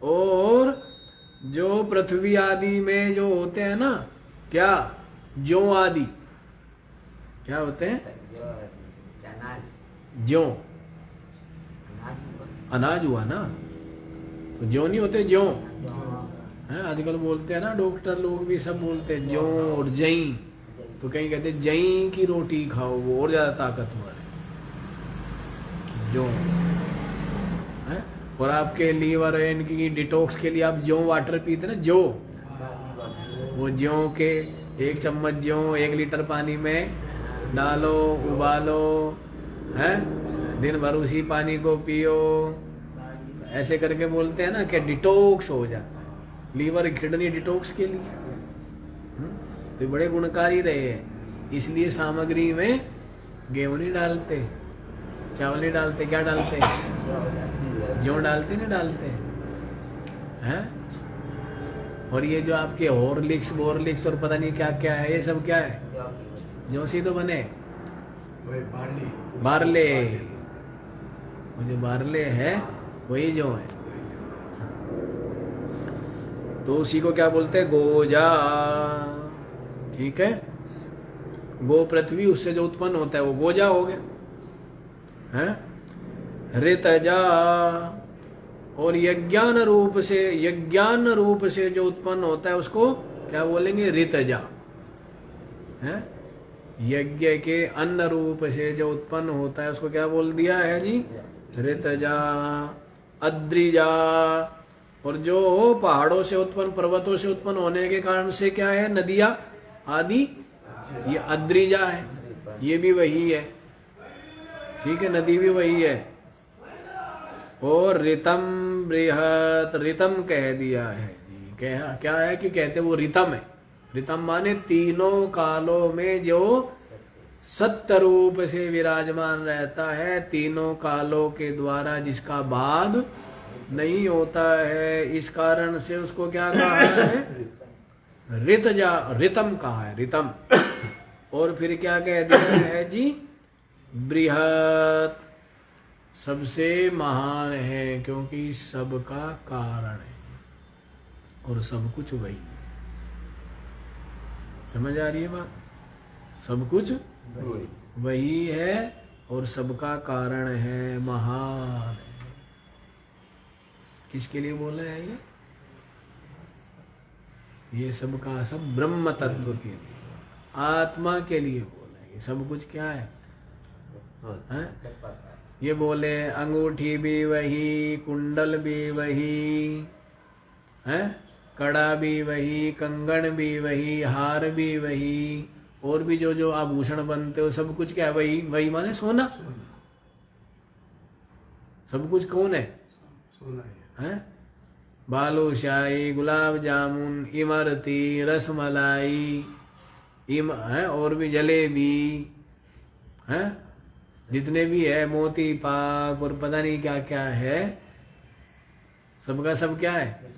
और जो पृथ्वी आदि में जो होते हैं ना, क्या, जौ आदि क्या होते हैं, जौ, अनाज हुआ ना, तो जौ नहीं होते, जौ है। आजकल बोलते हैं ना डॉक्टर लोग भी सब बोलते हैं जौ और जई, तो कहीं कहते हैं जई की रोटी खाओ, वो और ज्यादा ताकतवर है, जौ है। और आपके लीवर है इनकी डिटॉक्स के लिए आप जौ वाटर पीते ना, जौ, वो जौ के 1 चम्मच जौ 1 लीटर पानी में डालो, उबालो, है, दिन भर उसी पानी को पियो, ऐसे करके बोलते हैं ना कि डिटॉक्स हो जाता है, लीवर किडनी डिटॉक्स के लिए। तो बड़े गुणकारी रहे हैं, इसलिए सामग्री में गेहूं नहीं डालते, चावल नहीं डालते, क्या डालते, जौ डालते, नहीं डालते हैं। और ये जो आपके हॉर्लिक्स बोरलिक्स और पता नहीं क्या क्या है, ये सब क्या है, जौ से तो बने, बारले, जो बारले है वही जो है, तो उसी को क्या बोलते हैं, गोजा। ठीक है, गो पृथ्वी, उससे जो उत्पन्न होता है वो गोजा हो गया, हैं। ऋतजा, और यज्ञान रूप से जो उत्पन्न होता है उसको क्या बोलेंगे, ऋतजा, हैं। यज्ञ के अन्न रूप से जो उत्पन्न होता है उसको क्या बोल दिया है जी? ऋतजा, अद्रिजा। और जो पहाड़ों से उत्पन्न, पर्वतों से उत्पन्न होने के कारण से क्या है? नदियां आदि, ये अद्रिजा है, ये भी वही है, ठीक है, नदी भी वही है। और ऋतम बृहत, ऋतम कह दिया है जी। क्या है कि कहते वो ऋतम है। ऋतम माने तीनों कालों में जो सत्य रूप से विराजमान रहता है, तीनों कालों के द्वारा जिसका बाद नहीं होता है, इस कारण से उसको क्या कहा है? ऋतजा, ऋतम कहा है, ऋतम। और फिर क्या कह दिया है जी? बृहत, सबसे महान है, क्योंकि सबका कारण है और सब कुछ वही है। समझ आ रही है बात? सब कुछ वही है और सबका कारण है, महान है। किसके लिए बोला है ये? ये सबका सब ब्रह्म तत्व के लिए, आत्मा के लिए बोला है। ये सब कुछ क्या है? ये बोले अंगूठी भी वही, कुंडल भी वही है, कड़ा भी वही, कंगन भी वही, हार भी वही, और भी जो जो आभूषण बनते हो सब कुछ क्या है? वही। वही माने सोना। सब कुछ कौन है? सोना है। बालूशाही, गुलाब जामुन, इमरती, रसमलाई, है, और भी जलेबी है, जितने भी है, मोती पाक और पता नहीं क्या क्या है, सबका सब क्या है?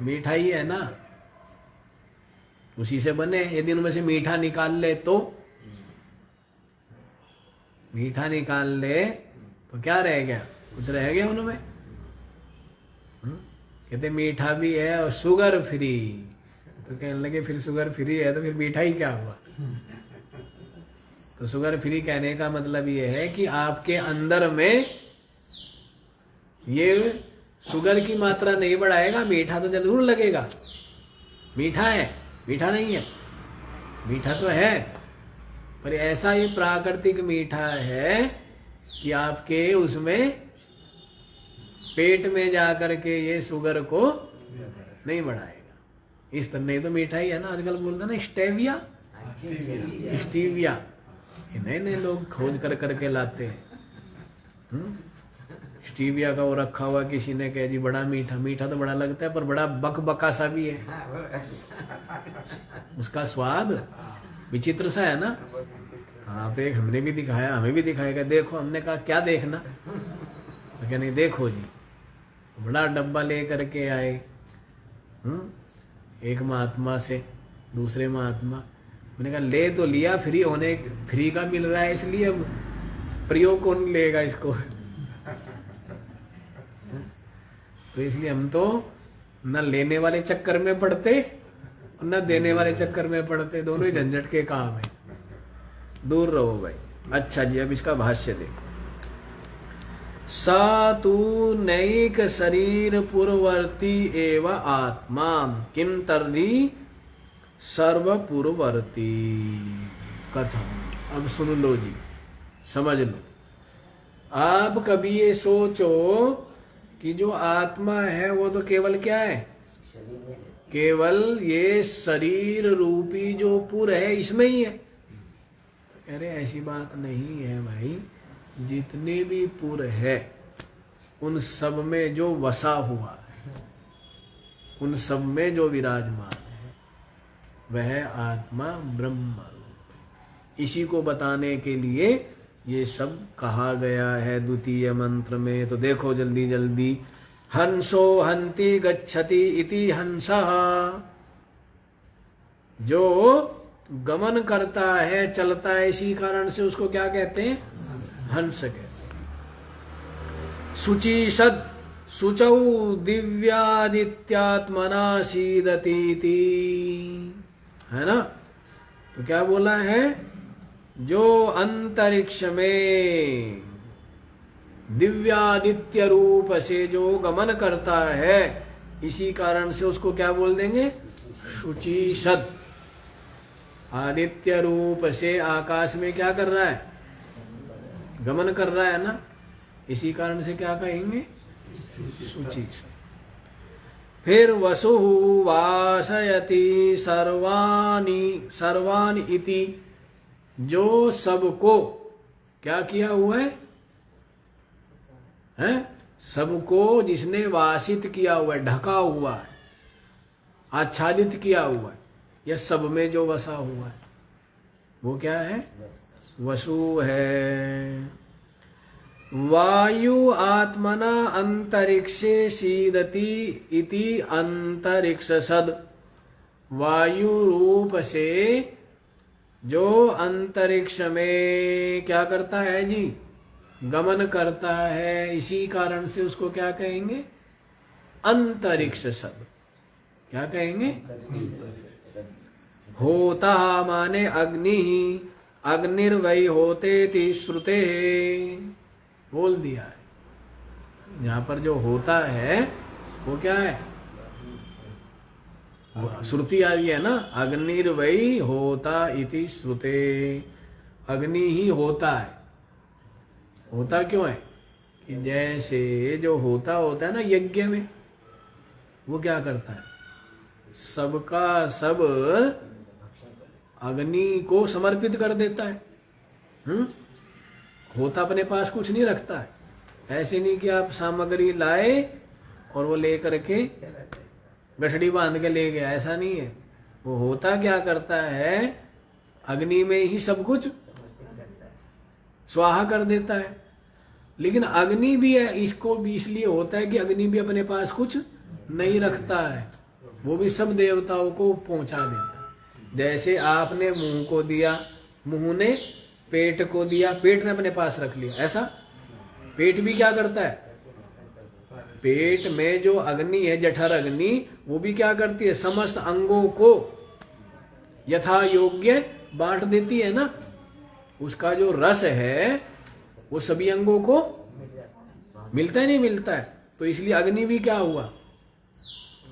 मिठाई है ना, उसी से बने। यदि उनमें से मीठा निकाल ले तो, मीठा निकाल ले तो क्या रह गया? कुछ रह गया उनमें? कहते मीठा भी है और शुगर फ्री। तो कहने लगे फिर शुगर फ्री है तो फिर मीठा ही क्या हुआ? तो शुगर फ्री कहने का मतलब ये है कि आपके अंदर में ये शुगर की मात्रा नहीं बढ़ाएगा, मीठा तो जरूर लगेगा। मीठा है, मीठा नहीं है, मीठा तो है, पर ऐसा ये प्राकृतिक मीठा है कि आपके उसमें पेट में जाकर के ये शुगर को नहीं बढ़ाएगा। इस तरह, नहीं तो मीठा ही है ना। आजकल बोलते ना स्टेविया, स्टीविया, ये नए नए लोग खोज कर करके लाते हैं। स्टीविया का वो रखा हुआ, किसी ने कहा जी बड़ा मीठा। मीठा तो बड़ा लगता है पर बड़ा बकबका सा भी है, उसका स्वाद विचित्र सा है ना। हाँ, तो एक हमने भी दिखाया, हमें भी दिखाएगा, देखो। हमने कहा क्या देखना? तो क्या नहीं, देखो जी। बड़ा डब्बा ले करके आए एक महात्मा से दूसरे महात्मा। मैंने कहा ले तो लिया, फ्री होने, फ्री का मिल रहा है, इसलिए अब प्रयोग कौन लेगा इसको? तो इसलिए हम तो न लेने वाले चक्कर में पड़ते और न देने वाले चक्कर में पड़ते, दोनों ही झंझट के काम है, दूर रहो भाई। अच्छा जी, अब इसका भाष्य देखो। सा तू नैक शरीर पूर्ववर्ती एव आत्मा किम तर्हि सर्वपूर्ववर्ती कथम। अब सुन लो जी, समझ लो। आप कभी ये सोचो कि जो आत्मा है वो तो केवल क्या है? केवल ये शरीर रूपी जो पुर है इसमें ही है। कह रहे ऐसी बात नहीं है भाई, जितने भी पुर है उन सब में जो वसा हुआ है, उन सब में जो विराजमान है वह आत्मा ब्रह्म रूप है। इसी को बताने के लिए ये सब कहा गया है द्वितीय मंत्र में। तो देखो जल्दी जल्दी। हंसो हंति गच्छति इति हंसः, जो गमन करता है, चलता है, इसी कारण से उसको क्या कहते हैं? हंस कहते हैं। शुचिषद शुचौ दिव्यादित्यात्मना सीदतीति, है ना। तो क्या बोला है? जो अंतरिक्ष में दिव्यादित्य रूप से जो गमन करता है, इसी कारण से उसको क्या बोल देंगे? शुचिषद। आदित्य रूप से आकाश में क्या कर रहा है? गमन कर रहा है ना, इसी कारण से क्या कहेंगे? शुचि से। फिर वसु वासयति सर्वानि इति, जो सबको क्या किया हुआ है? हैं? सबको जिसने वासित किया हुआ है, ढका हुआ है, आच्छादित किया हुआ है, या सब में जो वसा हुआ है, वो क्या है? वसु है। वायु आत्मना अंतरिक्षे सीदति इति अंतरिक्ष सद, वायु रूप से जो अंतरिक्ष में क्या करता है जी? गमन करता है, इसी कारण से उसको क्या कहेंगे? अंतरिक्ष सद। क्या कहेंगे? होता माने अग्नि ही, अग्निर्वै होते ति श्रुते, बोल दिया है। यहाँ पर जो होता है वो क्या है? श्रुति आ रही है ना, अग्निर्वै होता इति श्रुते, अग्नि ही होता है। होता क्यों है? कि जैसे जो होता है ना यज्ञ में, वो क्या करता है? सबका सब अग्नि को समर्पित कर देता है। होता अपने पास कुछ नहीं रखता है। ऐसे नहीं कि आप सामग्री लाए और वो लेकर के गठड़ी बांध के ले गया, ऐसा नहीं है। वो होता क्या करता है? अग्नि में ही सब कुछ स्वाहा कर देता है। लेकिन अग्नि भी है, इसको भी इसलिए होता है कि अग्नि भी अपने पास कुछ नहीं रखता है, वो भी सब देवताओं को पहुंचा देता है। जैसे आपने मुंह को दिया, मुंह ने पेट को दिया, पेट ने अपने पास रख लिया, ऐसा पेट भी क्या करता है? पेट में जो अग्नि है, जठर अग्नि, वो भी क्या करती है? समस्त अंगों को यथा योग्य बांट देती है ना। उसका जो रस है वो सभी अंगों को मिलता है, नहीं मिलता है? तो इसलिए अग्नि भी क्या हुआ?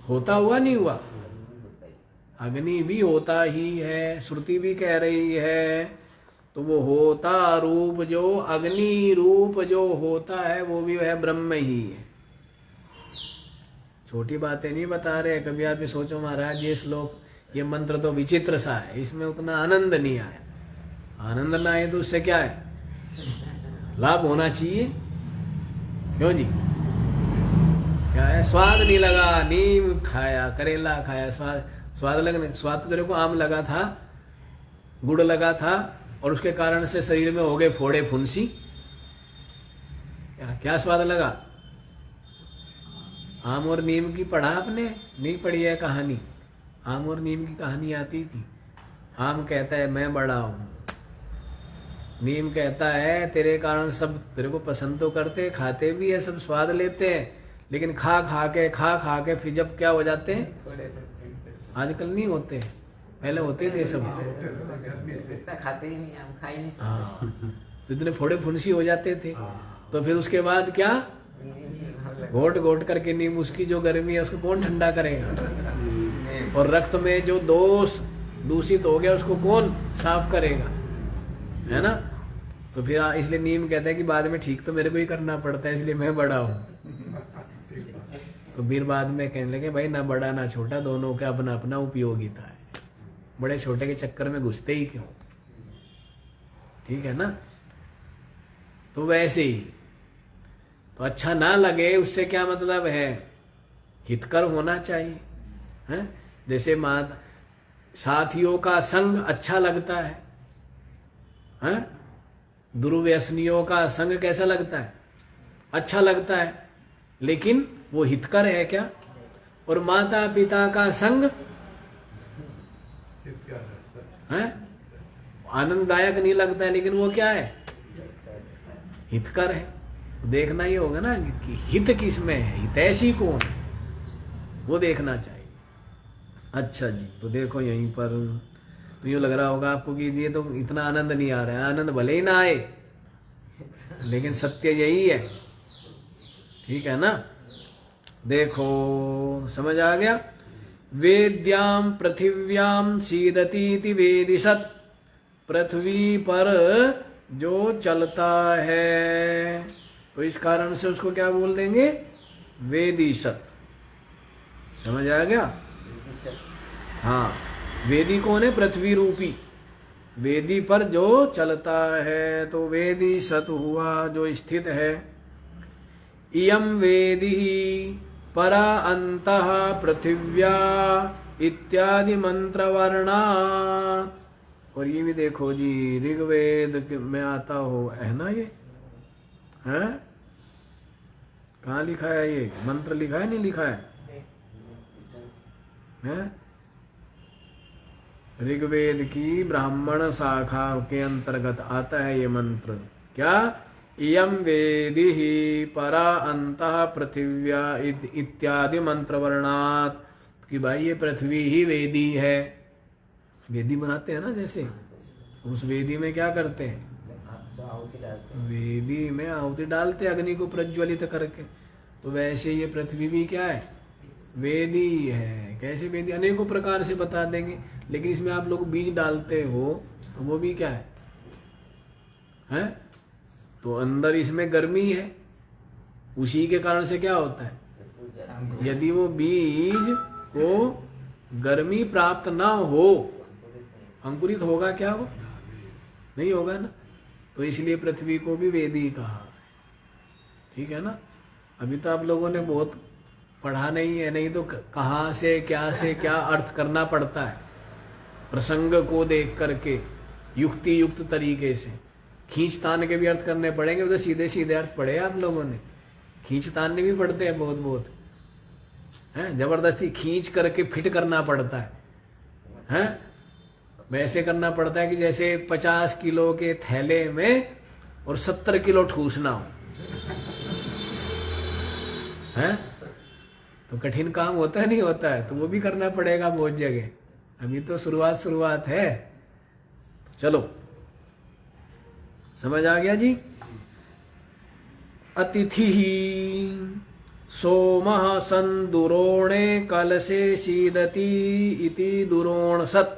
होता हुआ, नहीं हुआ? अग्नि भी होता ही है। श्रुति भी कह रही है, तो वो होता रूप जो अग्नि रूप जो होता है वो भी है ब्रह्म ही है। छोटी बातें नहीं बता रहे। कभी आप ये सोचो महाराज ये श्लोक, ये मंत्र तो विचित्र सा है, इसमें उतना आनंद नहीं आया। आनंद ना आए तो उससे क्या है? लाभ होना चाहिए। क्यों जी? क्या है? स्वाद नहीं लगा, नीम खाया, करेला खाया, स्वाद लगने, स्वाद तो तेरे को आम लगा था, गुड़ लगा था, और उसके कारण से शरीर में हो गए फोड़े फुंसी। क्या स्वाद लगा? आम और नीम की पढ़ा आपने? नहीं पढ़ी है कहानी? आम और नीम की कहानी आती थी। आम कहता है मैं बड़ा हूं, नीम कहता है तेरे कारण सब तेरे को पसंद तो करते, खाते भी है, सब स्वाद लेते हैं, लेकिन खा खा के फिर जब क्या हो जाते हैं? आजकल नहीं होते, पहले होते थे सब। खाते ही नहीं, हम खा ही नहीं सकते। हाँ, तो इतने फोड़े फुंसी हो जाते थे। तो फिर उसके बाद क्या? घोट घोट करके नीम, उसकी जो गर्मी है उसको कौन ठंडा करेगा? और रक्त में जो दोष दूषित हो गया उसको कौन साफ करेगा? है ना? तो फिर इसलिए नीम कहता है कि बाद में ठीक तो मेरे को ही करना पड़ता है, इसलिए मैं बड़ा हूं। तो फिर बाद में कहने लगे भाई ना बड़ा ना छोटा, दोनों का अपना अपना उपयोगिता है, बड़े छोटे के चक्कर में घुसते ही क्यों? ठीक है ना? तो वैसे ही तो अच्छा ना लगे उससे क्या मतलब है? हितकर होना चाहिए। है? जैसे साथियों का संग अच्छा लगता है, हैं? दुर्व्यसनियों का संग कैसा लगता है? अच्छा लगता है, लेकिन वो हितकर है क्या? और माता पिता का संग है आनंददायक नहीं लगता है, लेकिन वो क्या है? हितकर है। देखना ही होगा ना कि हित किस में है, हितैषी कौन है, वो देखना चाहिए। अच्छा जी, तो देखो यहीं पर तो यूँ लग रहा होगा आपको कि ये तो इतना आनंद नहीं आ रहा है। आनंद भले ही ना आए, लेकिन सत्य यही है। ठीक है ना? देखो समझ आ गया। वेद्याम पृथिव्याम सीदतीति वेदिशत, पृथ्वी पर जो चलता है, तो इस कारण से उसको क्या बोल देंगे? वेदिशत। समझ आ गया? हाँ, वेदी कौन है? पृथ्वी रूपी। वेदी पर जो चलता है तो वेदी सत हुआ, जो स्थित है। इयम वेदी परा अंतः पृथिव्या इत्यादि मंत्र वर्णा। और ये भी देखो जी, ऋग्वेद में आता हो, है ना? ये है कहाँ लिखा है? ये मंत्र लिखा है, नहीं लिखा है? हैं? ऋग्वेद की ब्राह्मण शाखा के अंतर्गत आता है ये मंत्र। क्या? इयम वेदी ही परा अंतः पृथिव्या इत्यादि मंत्र वर्णात, कि भाई ये पृथ्वी ही वेदी है। वेदी बनाते हैं ना, जैसे उस वेदी में क्या करते हैं? वेदी में आहुति डालते अग्नि को प्रज्वलित करके। तो वैसे ये पृथ्वी भी क्या है? वेदी है। कैसे वेदी? अनेकों प्रकार से बता देंगे, लेकिन इसमें आप लोग बीज डालते हो तो वो भी क्या है? हैं? तो अंदर इसमें गर्मी है, उसी के कारण से क्या होता है? यदि वो बीज को गर्मी प्राप्त ना हो, अंकुरित होगा क्या? वो नहीं होगा ना। तो इसलिए पृथ्वी को भी वेदी कहा। ठीक है ना? अभी तो आप लोगों ने बहुत पढ़ा नहीं है, नहीं तो कहाँ से क्या अर्थ करना पड़ता है प्रसंग को देख करके, युक्ति युक्त तरीके से। खींच तान के भी अर्थ करने पड़ेंगे, उधर सीधे सीधे अर्थ पढ़े आप लोगों ने। खींच तानने भी पड़ते हैं बहुत बहुत, हैं? जबरदस्ती खींच करके फिट करना पड़ता है, हैं? वैसे करना पड़ता है कि जैसे 50 किलो के थैले में और 70 किलो ठूसना हो, हैं? तो कठिन काम होता है, नहीं होता है? तो वो भी करना पड़ेगा बहुत जगह। अभी तो शुरुआत है। चलो, समझ आ गया जी? अतिथि सोमः सन दुरोणे कलशे सीदति इति दुरोण सत।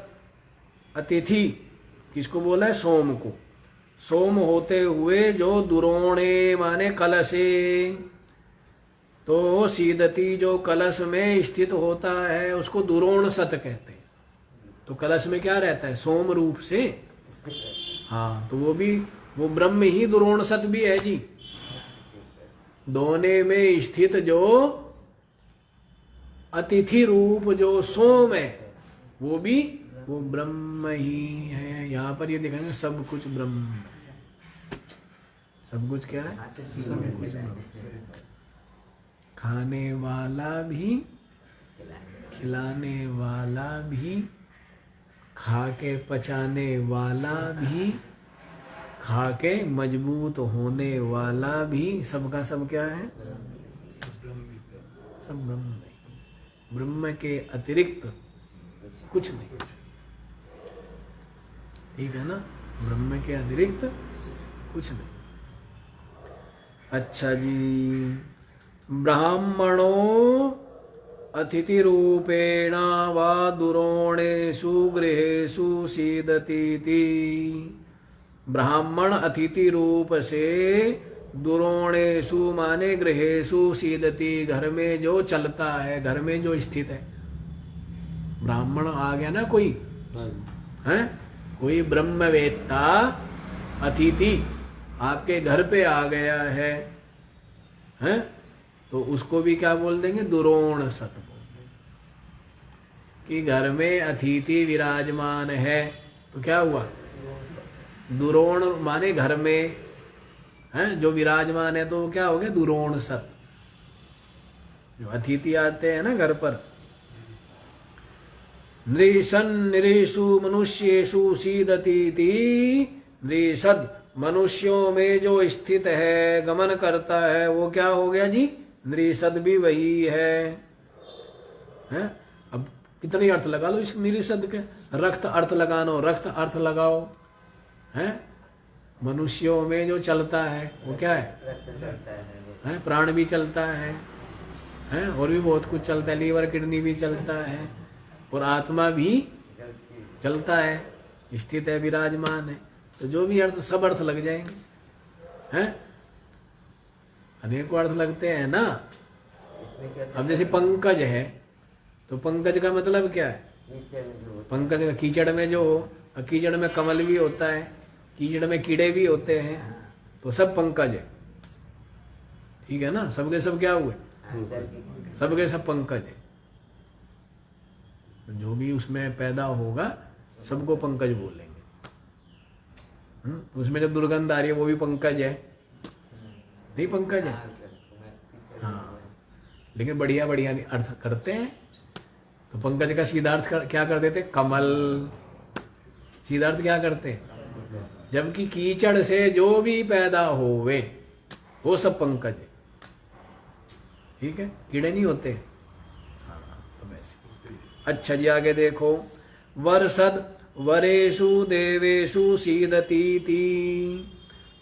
अतिथि किसको बोला है? सोम को। सोम होते हुए जो दुरोणे माने कलशे, तो सीदति जो कलश में स्थित होता है उसको दुरोण सत कहते हैं। तो कलश में क्या रहता है? सोम रूप से। हाँ, तो वो ब्रह्म ही दुरोण सत भी है जी। दोने में स्थित जो अतिथि रूप जो सोम है, वो ब्रह्म ही है। यहाँ पर ये दिखाएंगे सब कुछ ब्रह्म है। सब कुछ क्या है? सब कुछ ब्रह्म। खाने वाला भी, खिलाने वाला भी, खा के पचाने वाला भी, खा के मजबूत होने वाला भी, सबका सब क्या है? सब ब्रह्म नहीं। ब्रह्म के अतिरिक्त कुछ नहीं। ठीक है ना? ब्रह्म के अतिरिक्त कुछ नहीं। अच्छा जी, ब्राह्मणो अतिथि रूपेण वा दुरोणेषु गृहेषु सीदतीति। ब्राह्मण अतिथि रूप से दुरोणेषु माने गृहेषु सीदति, घर में जो चलता है, घर में जो स्थित है। ब्राह्मण आ गया ना कोई, है कोई ब्रह्मवेत्ता अतिथि आपके घर पे आ गया है, हैं? तो उसको भी क्या बोल देंगे? दुरोण सत बोल देंगे। कि घर में अतिथि विराजमान है तो क्या हुआ? दुरोण माने घर में है जो विराजमान है, तो क्या हो गया? दुरोण सत। जो अतिथि आते हैं ना घर पर, नृसन नृषु मनुष्येषु सीदतीति। नृसद मनुष्यों में जो स्थित है, गमन करता है, वो क्या हो गया जी? नृसद भी वही है। हैं? अब कितने अर्थ लगा लो इस नृसद के। रक्त अर्थ लगानो, रक्त अर्थ लगाओ, हैं? मनुष्यों में जो चलता है वो क्या है? हैं? प्राण भी चलता है, हैं? और भी बहुत कुछ चलता है, लीवर किडनी भी चलता है, और आत्मा भी चलती है। चलता है, स्थित है, विराजमान है। तो जो भी अर्थ, सब अर्थ लग जाएंगे, हैं? अनेकों अर्थ लगते हैं ना। इसमें क्या अब जैसे पंकज है, तो पंकज का मतलब क्या है? नीचे में जो पंकज का कीचड़ में जो हो, और कीचड़ में कमल भी होता है, कीचड़ में कीड़े भी होते हैं, तो सब पंकज है। ठीक है ना, सबके सब क्या हुए? अंदर की सबके सब पंकज है। तो जो भी उसमें पैदा होगा सबको पंकज बोलेंगे। उसमें जब दुर्गंध आ रही है वो भी पंकज है, नहीं पंकज है? हाँ, लेकिन बढ़िया बढ़िया अर्थ करते हैं। तो पंकज का सीधा अर्थ क्या कर देते? कमल। सीधा अर्थ क्या करते हैं? जबकि कीचड़ से जो भी पैदा होवे वो सब पंकज है। ठीक है, कीड़े नहीं होते। हाँ, तो वैसे। अच्छा जी, आगे देखो। वर्षद वरेषु देवेषु सीदतीति।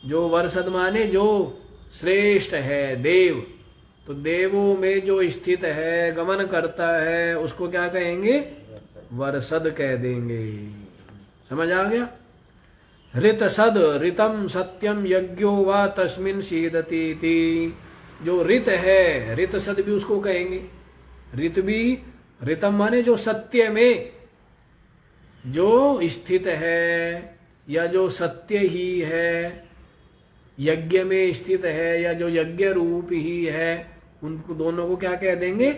जो वर्षद माने जो श्रेष्ठ है, देव। तो देवों में जो स्थित है, गमन करता है, उसको क्या कहेंगे? वर्षद कह देंगे। समझ आ गया? ऋतसद ऋतम सत्यम यज्ञो वा तस्मिन् सीदतीति। जो ऋत है, ऋतसद भी उसको कहेंगे। ऋत भी, ऋतम माने जो सत्य में जो स्थित है, या जो सत्य ही है, यज्ञ में स्थित है, या जो यज्ञ रूप ही है, उनको दोनों को क्या कह देंगे?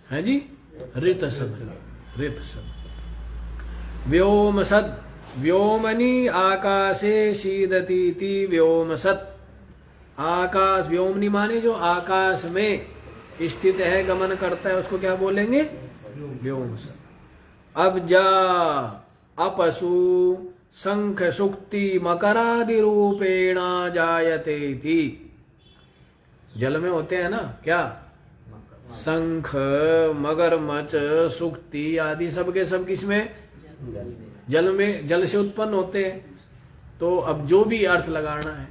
है जी? ऋतसद। ऋतसद। व्योमसद व्योमनि आकाशे सीदतीति व्योमसद। आकाश, व्योमनि माने जो आकाश में स्थित है, गमन करता है, उसको क्या बोलेंगे? व्योमसद। अब्जा अपसु शंख सुक्ति मकरादि रूपेण जायते थी। जल में होते हैं ना क्या? शंख, मगरमच्छ, सुक्ति आदि सबके सब किसमें? जल में, जल से उत्पन्न होते हैं। तो अब जो भी अर्थ लगाना है,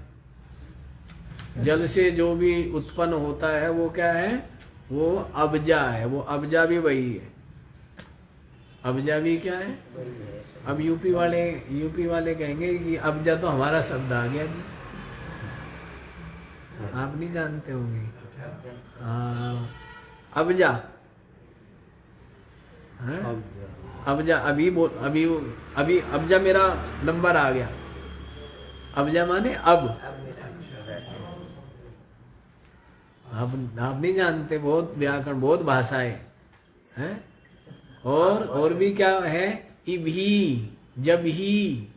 जल से जो भी उत्पन्न होता है वो क्या है? वो अब्जा है। वो अब्जा भी वही है। अब्जा भी क्या है? अब यूपी वाले कहेंगे कि अब्जा तो हमारा शब्द आ गया जी, आप नहीं जानते होंगे। हाँ, अब्जा। अब्जा अभी अब्जा मेरा नंबर आ गया। अब्जा माने अब। आप नहीं जानते, बहुत व्याकरण, बहुत भाषाएं हैं। और भी क्या है? इभी, जब ही।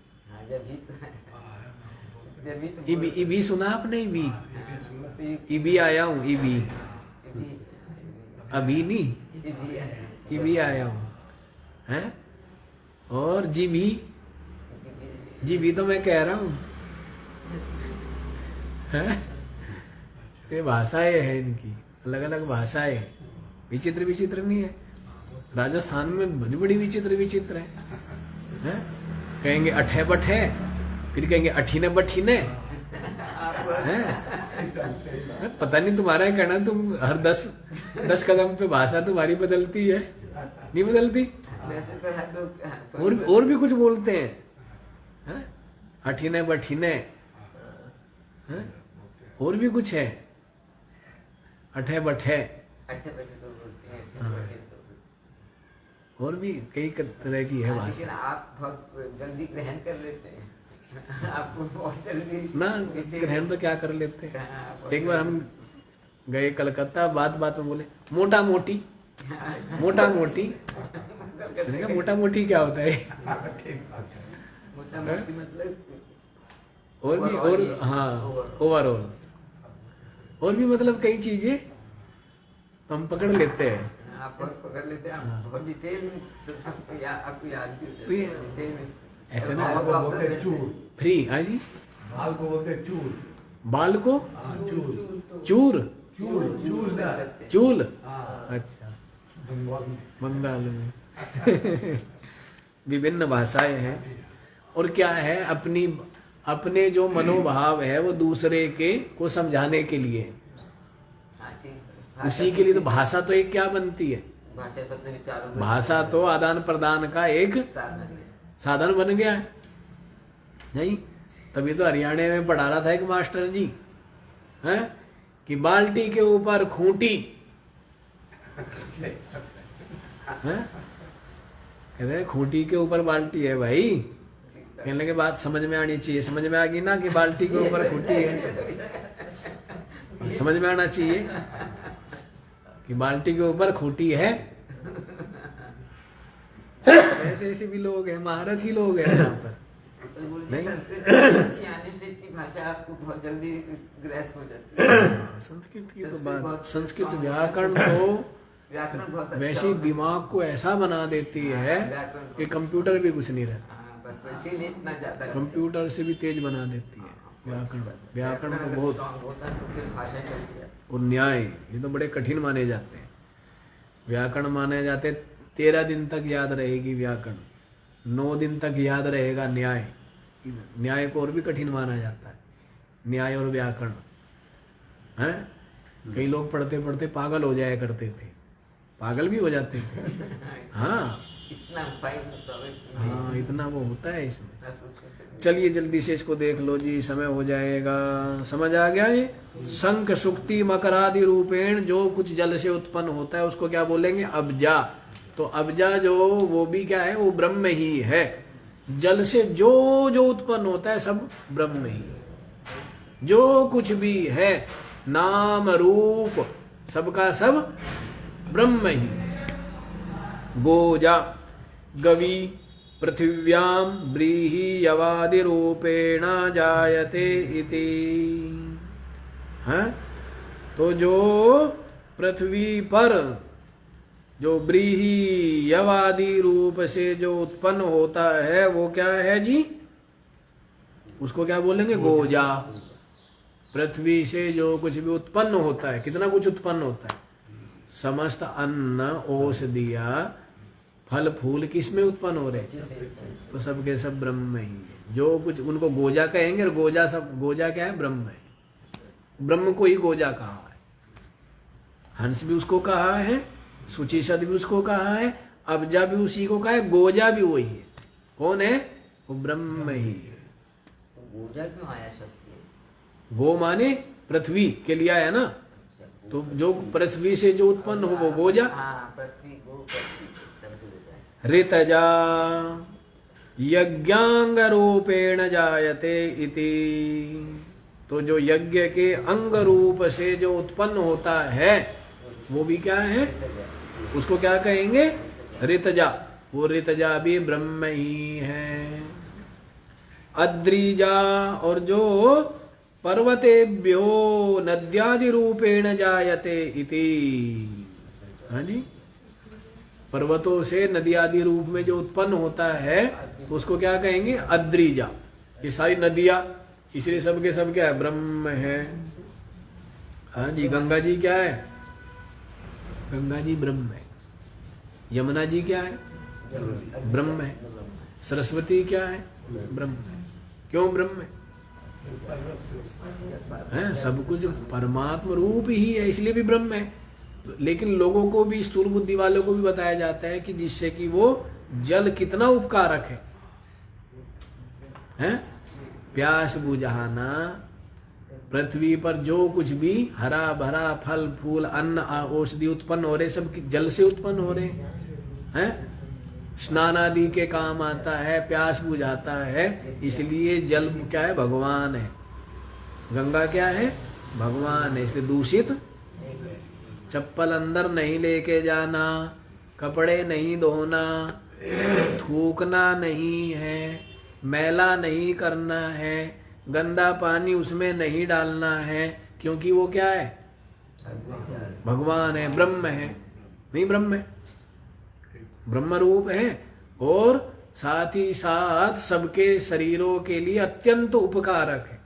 इभी सुना आपने? इभी आया हूँ, इभी। अभी नहीं, इभी आया हूँ, हैं? और जी भी तो मैं कह रहा हूँ, हैं? ये भाषाएं हैं इनकी, अलग अलग भाषाएं। विचित्र विचित्र नहीं है। राजस्थान में बड़ी बड़ी विचित्र है। कहेंगे अठे बठे, फिर कहेंगे अठीने बठीने। पता नहीं तुम्हारा है कहना, तुम हर 10 कदम पे भाषा तुम्हारी बदलती है, नहीं बदलती? और भी कुछ बोलते हैं, अठीने बठीने, और भी कुछ है, अठे बठे, और भी कई तरह की है भाषा। लेकिन आप बहुत जल्दी ग्रहण कर लेते हैं। आपको बहुत जल्दी ना ग्रहण तो क्या कर लेते हैं। एक बार हम गए कलकत्ता, बात में बोले मोटा मोटी। मोटा मोटी क्या होता है? मोटा मोटी मतलब और हाँ, ओवरऑल। और भी मतलब कई चीजें तो हम पकड़ लेते हैं। आप पकड़ लेते हैं। आप बहुत डिटेल में आपको याद भी हो तो ये डिटेल में ऐसे ना चूर। फ्री। हाँ जी, बाल को बोलते हैं चूर। बाल को चूर। चूर, चूर चूल। हाँ, अच्छा, बंगाल में। बंगाल में विभिन्न भाषाएं हैं। और क्या है? अपने जो मनोभाव है वो दूसरे के को समझाने के लिए, उसी के लिए तो भाषा तो एक क्या बनती है? भाषा तो अपने विचारों को भाषा तो आदान प्रदान का एक साधन है। साधन बन गया है। नहीं, तभी तो हरियाणा में पढ़ा रहा था एक मास्टर जी, हैं, कि बाल्टी के ऊपर खूंटी, हैं, कहते हैं खूंटी के ऊपर बाल्टी है भाई। कहने लगे बात समझ में आनी चाहिए, समझ में आ गई ना कि बाल्टी के ऊपर खूंटी है, समझ में आना चाहिए कि बाल्टी के ऊपर खूंटी है। ऐसे ऐसे भी लोग हैं, महारथी लोग हैं यहाँ पर। नहीं? संस्कृत अच्छी आने से इतनी भाषा आपको बहुत जल्दी ग्रेस हो जाती है। संस्कृत की तो संस्कृत बात, बहुत संस्कृत strong व्याकरण तो व्याकरण बहुत अच्छा वैसे ही होता है। दिमाग को ऐसा बना देती है व्याकरण कि कंप्यूटर भी कुछ नहीं रहता, हाँ, बस इसीलिए इतना ज्यादा कंप्यूटर से भी तेज बना देती है व्याकरण। व्याकरण तो अगर बहुत, strong होता है तो फिर भाषा चलती है। और न्याय ये तो बड़े कठिन माने जाते हैं। व्याकरण माने जाते 13 दिन तक याद रहेगी व्याकरण, 9 दिन तक याद रहेगा न्याय। न्याय को और भी कठिन माना जाता है, न्याय और व्याकरण, हैं। कई लोग पढ़ते पढ़ते पागल हो जाया करते थे, पागल भी हो जाते थे। हाँ इतना फाइन होता है, हाँ, इतना वो होता है इसमें। इतना सूक्ष्म। चलिए जल्दी से इसको देख लो जी, समय हो जाएगा। समझ आ गया ये? शंख सुक्ति मकरादि रूपेण जो कुछ जल से उत्पन्न होता है उसको क्या बोलेंगे? अब्जा। तो अब्जा जो वो भी क्या है? वो ब्रह्म ही है। जल से जो जो उत्पन्न होता है सब ब्रह्म ही है। जो कुछ भी है नाम रूप सबका सब ब्रह्म ही। गोजा गवी पृथिव्याम ब्रीहि यवादि रूपेण जायते इति। हैं? तो जो पृथ्वी पर जो ब्रीहि यवादि रूप से जो उत्पन्न होता है वो क्या है जी? उसको क्या बोलेंगे? गोजा। पृथ्वी से जो कुछ भी उत्पन्न होता है, कितना कुछ उत्पन्न होता है? समस्त अन्न औषधिया फल फूल किसमें उत्पन्न हो रहे हैं? तो सबके सब ब्रह्म ही है। जो कुछ उनको गोजा कहेंगे, और गोजा सब, गोजा क्या है? ब्रह्म है। ब्रह्म को ही गोजा कहा है। हंस भी उसको कहा है, सुचिसद भी उसको कहा है, अब्जा भी उसी को कहा है, गोजा भी वही है। कौन है? वो ब्रह्म ही है। तो गोजा क्यों आया शब्द ये? गो माने पृथ्वी के लिए आया ना, तो जो पृथ्वी से जो उत्पन्न हो वो गोजा। हाँ, पृथ्वी गो पृथ्वी तब तो गोजा है। ऋतजा यज्ञांग रूपेण जायते इति। तो जो यज्ञ के अंग रूप से जो उत्पन्न होता है वो भी क्या है? उसको क्या कहेंगे? ऋतजा। वो ऋतजा भी ब्रह्म ही है। अद्रिजा, और जो पर्वतेभ्यो नद्यादि रूपेण जायते इति। हाँ जी, पर्वतों से नदी आदि रूप में जो उत्पन्न होता है उसको क्या कहेंगे? अद्रिजा। ये सारी नदियां, इसलिए सबके सब क्या है? ब्रह्म है। हाँ जी, गंगा जी क्या है? गंगा जी ब्रह्म है। यमुना जी क्या है? ब्रह्म है। सरस्वती क्या है? ब्रह्म है। क्यों ब्रह्म है? हैं? सब कुछ परमात्मा रूप ही है, इसलिए भी ब्रह्म है। लेकिन लोगों को भी, स्थूल बुद्धि वालों को भी बताया जाता है कि जिससे कि वो जल कितना उपकारक है, हैं? प्यास बुझाना, पृथ्वी पर जो कुछ भी हरा भरा फल फूल अन्न औषधि उत्पन्न हो रहे सब जल से उत्पन्न हो रहे हैं। स्नान आदि के काम आता है, प्यास बुझाता है, इसलिए जल क्या है? भगवान है। गंगा क्या है? भगवान है। इसलिए दूषित चप्पल अंदर नहीं लेके जाना, कपड़े नहीं धोना, थूकना नहीं है, मैला नहीं करना है, गंदा पानी उसमें नहीं डालना है, क्योंकि वो क्या है? भगवान है, ब्रह्म है। नहीं, ब्रह्म है, ब्रह्म रूप है, और साथ ही साथ सबके शरीरों के लिए अत्यंत उपकारक है।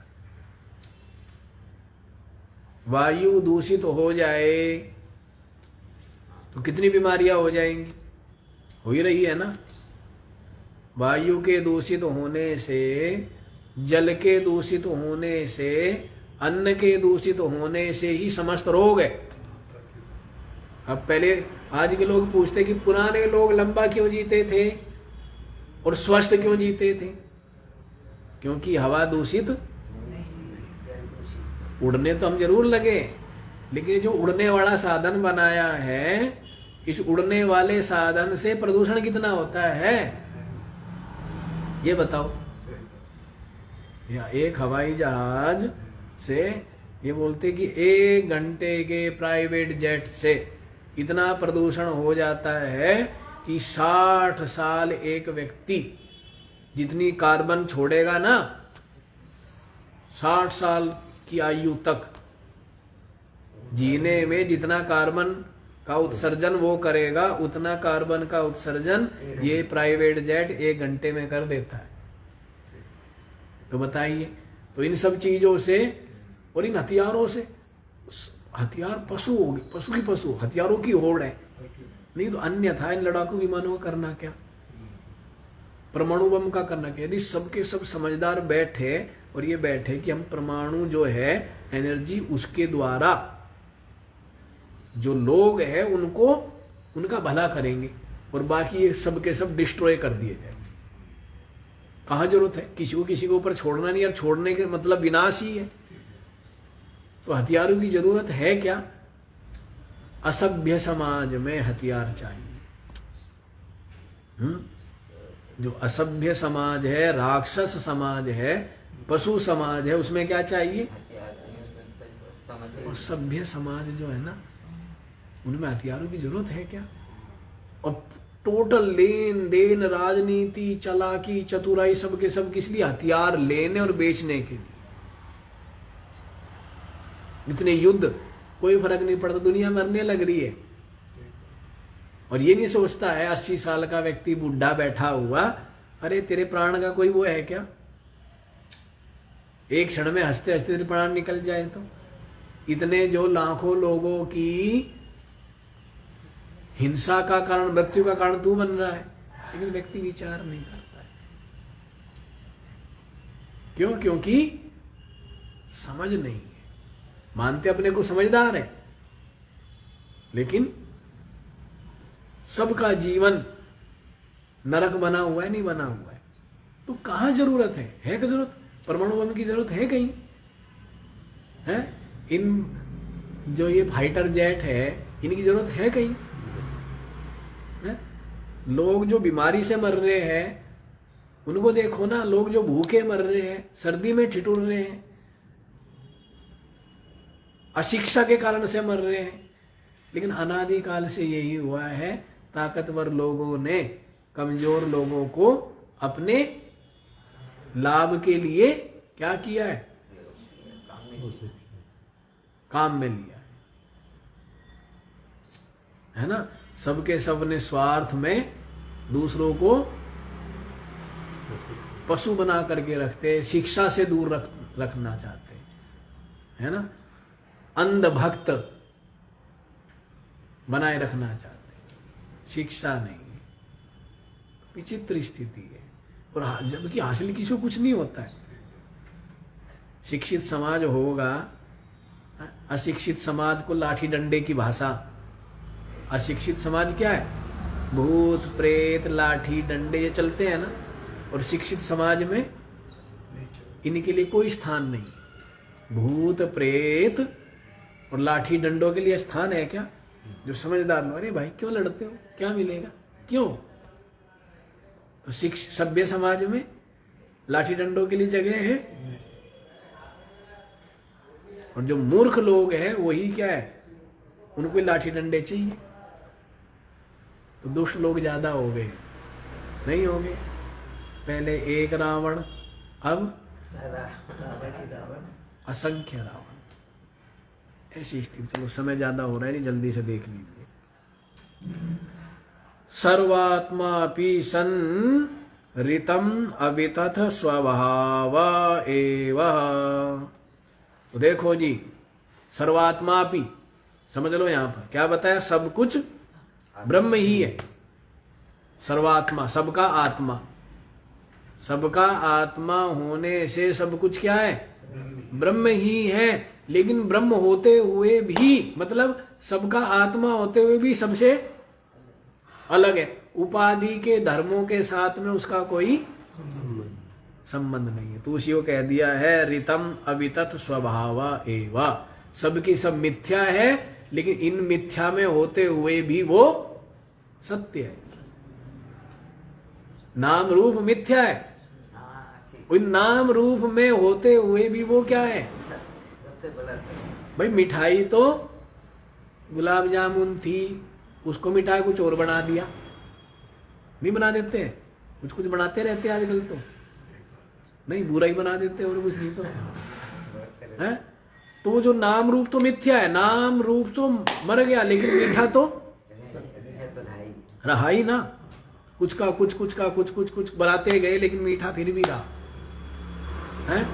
वायु दूषित हो जाए तो कितनी बीमारियां हो जाएंगी? हो ही रही है ना। वायु के दूषित होने से, जल के दूषित होने से, अन्न के दूषित होने से ही समस्त रोग है। अब पहले आज के लोग पूछते कि पुराने लोग लंबा क्यों जीते थे और स्वस्थ क्यों जीते थे? क्योंकि हवा दूषित, उड़ने तो हम जरूर लगे, लेकिन जो उड़ने वाला साधन बनाया है, इस उड़ने वाले साधन से प्रदूषण कितना होता है ये बताओ। या एक हवाई जहाज से ये बोलते कि 1 घंटे के प्राइवेट जेट से इतना प्रदूषण हो जाता है कि 60 साल एक व्यक्ति जितनी कार्बन छोड़ेगा ना, 60 साल की आयु तक जीने में जितना कार्बन का उत्सर्जन वो करेगा, उतना कार्बन का उत्सर्जन ये प्राइवेट जेट 1 घंटे में कर देता है। तो बताइए, तो इन सब चीजों से और इन हथियारों से, हथियार पशु हो गए, पशु की पशु, हथियारों की होड़ है। नहीं तो अन्यथा इन लड़ाकू विमानों का करना क्या, परमाणु बम का करना क्या? यदि सबके सब समझदार बैठे और ये बैठे कि हम परमाणु जो है एनर्जी, उसके द्वारा जो लोग हैं उनको उनका भला करेंगे और बाकी ये सब के सब डिस्ट्रॉय कर दिए जाएंगे। कहाँ जरूरत है? किसी को ऊपर छोड़ना नहीं, यार छोड़ने के मतलब विनाश ही है। तो हथियारों की जरूरत है क्या? असभ्य समाज में हथियार चाहिए। जो असभ्य समाज है, राक्षस समाज है, पशु समाज है, उसमें क्या चाहिए? और सभ्य समाज जो है ना, उनमें हथियारों की जरूरत है क्या? और टोटल लेन देन, राजनीति, चालाकी, चतुराई, सब के सब किस लिए? हथियार लेने और बेचने के लिए। इतने युद्ध, कोई फर्क नहीं पड़ता, दुनिया मरने लग रही है। और ये नहीं सोचता है 80 साल का व्यक्ति बुढ़ा बैठा हुआ, अरे तेरे प्राण का कोई वो है क्या? एक क्षण में हंसते हंसते तेरे प्राण निकल जाए तो। इतने जो लाखों लोगों की हिंसा का कारण, मृत्यु का कारण तू बन रहा है, लेकिन व्यक्ति विचार नहीं करता है। क्यों? क्योंकि समझ नहीं है। मानते अपने को समझदार है, लेकिन सबका जीवन नरक बना हुआ है, नहीं बना हुआ है। तो कहां जरूरत है? है क्या जरूरत? परमाणु बम की जरूरत है कहीं? है? इन जो ये फाइटर जेट है, इनकी जरूरत है कहीं? है? लोग जो बीमारी से मर रहे हैं उनको देखो ना, लोग जो भूखे मर रहे हैं, सर्दी में ठिठुर रहे हैं, अशिक्षा के कारण से मर रहे हैं। लेकिन अनादिकाल से यही हुआ है, ताकतवर लोगों ने कमजोर लोगों को अपने लाभ के लिए क्या किया है? काम में लिया है ना। सबके सब ने स्वार्थ में दूसरों को पशु बना करके रखते, शिक्षा से दूर रखना चाहते है ना, अंधभक्त बनाए रखना चाहते, शिक्षा नहीं। विचित्र स्थिति है। और जबकि हासिल किसी को कुछ नहीं होता है। शिक्षित समाज होगा, अशिक्षित समाज को लाठी डंडे की भाषा। अशिक्षित समाज क्या है? भूत प्रेत लाठी डंडे ये चलते हैं ना। और शिक्षित समाज में इनके लिए कोई स्थान नहीं। भूत प्रेत और लाठी डंडों के लिए स्थान है क्या? जो समझदार लोग, अरे भाई क्यों लड़ते हो, क्या मिलेगा, क्यों? तो सभ्य समाज में लाठी डंडों के लिए जगह है। और जो मूर्ख लोग हैं वही क्या है, उनको लाठी डंडे चाहिए। तो दुष्ट लोग ज्यादा हो गए, नहीं हो गए? पहले एक रावण, अब असंख्य रावण। ऐसी स्थिति। चलो समय ज्यादा हो रहा है, नहीं जल्दी से देख लीजिए। सर्वात्मापि सन् ऋतम अवितथ स्वभाव एव। तो देखो जी, सर्वात्मापि समझ लो, यहां पर क्या बताया? सब कुछ ब्रह्म ही है। सर्वात्मा, सबका आत्मा। सबका आत्मा होने से सब कुछ क्या है? ब्रह्म ही है। लेकिन ब्रह्म होते हुए भी, मतलब सबका आत्मा होते हुए भी सबसे अलग है। उपाधि के धर्मों के साथ में उसका कोई संबंध नहीं है। तो उसी को कह दिया है ऋतम अवितत स्वभाव एवा, सबकी सब मिथ्या है, लेकिन इन मिथ्या में होते हुए भी वो सत्य है। नाम रूप मिथ्या है, हाँ, ठीक। उन नाम रूप में होते हुए भी वो क्या है? सबसे बड़ा सत्य। भाई मिठाई तो गुलाब जामुन थी, उसको मिठाई कुछ और बना दिया, नहीं बना देते हैं? कुछ कुछ बनाते रहते हैं आजकल, तो नहीं बुरा ही बना देते हैं और कुछ नहीं तो है। तो वो जो नाम रूप तो मिथ्या है, नाम रूप तो मर गया, लेकिन मीठा तो तो ढाई। रहा ही ना। कुछ का कुछ, कुछ का कुछ, कुछ कुछ बनाते गए, लेकिन मीठा फिर भी रहा है।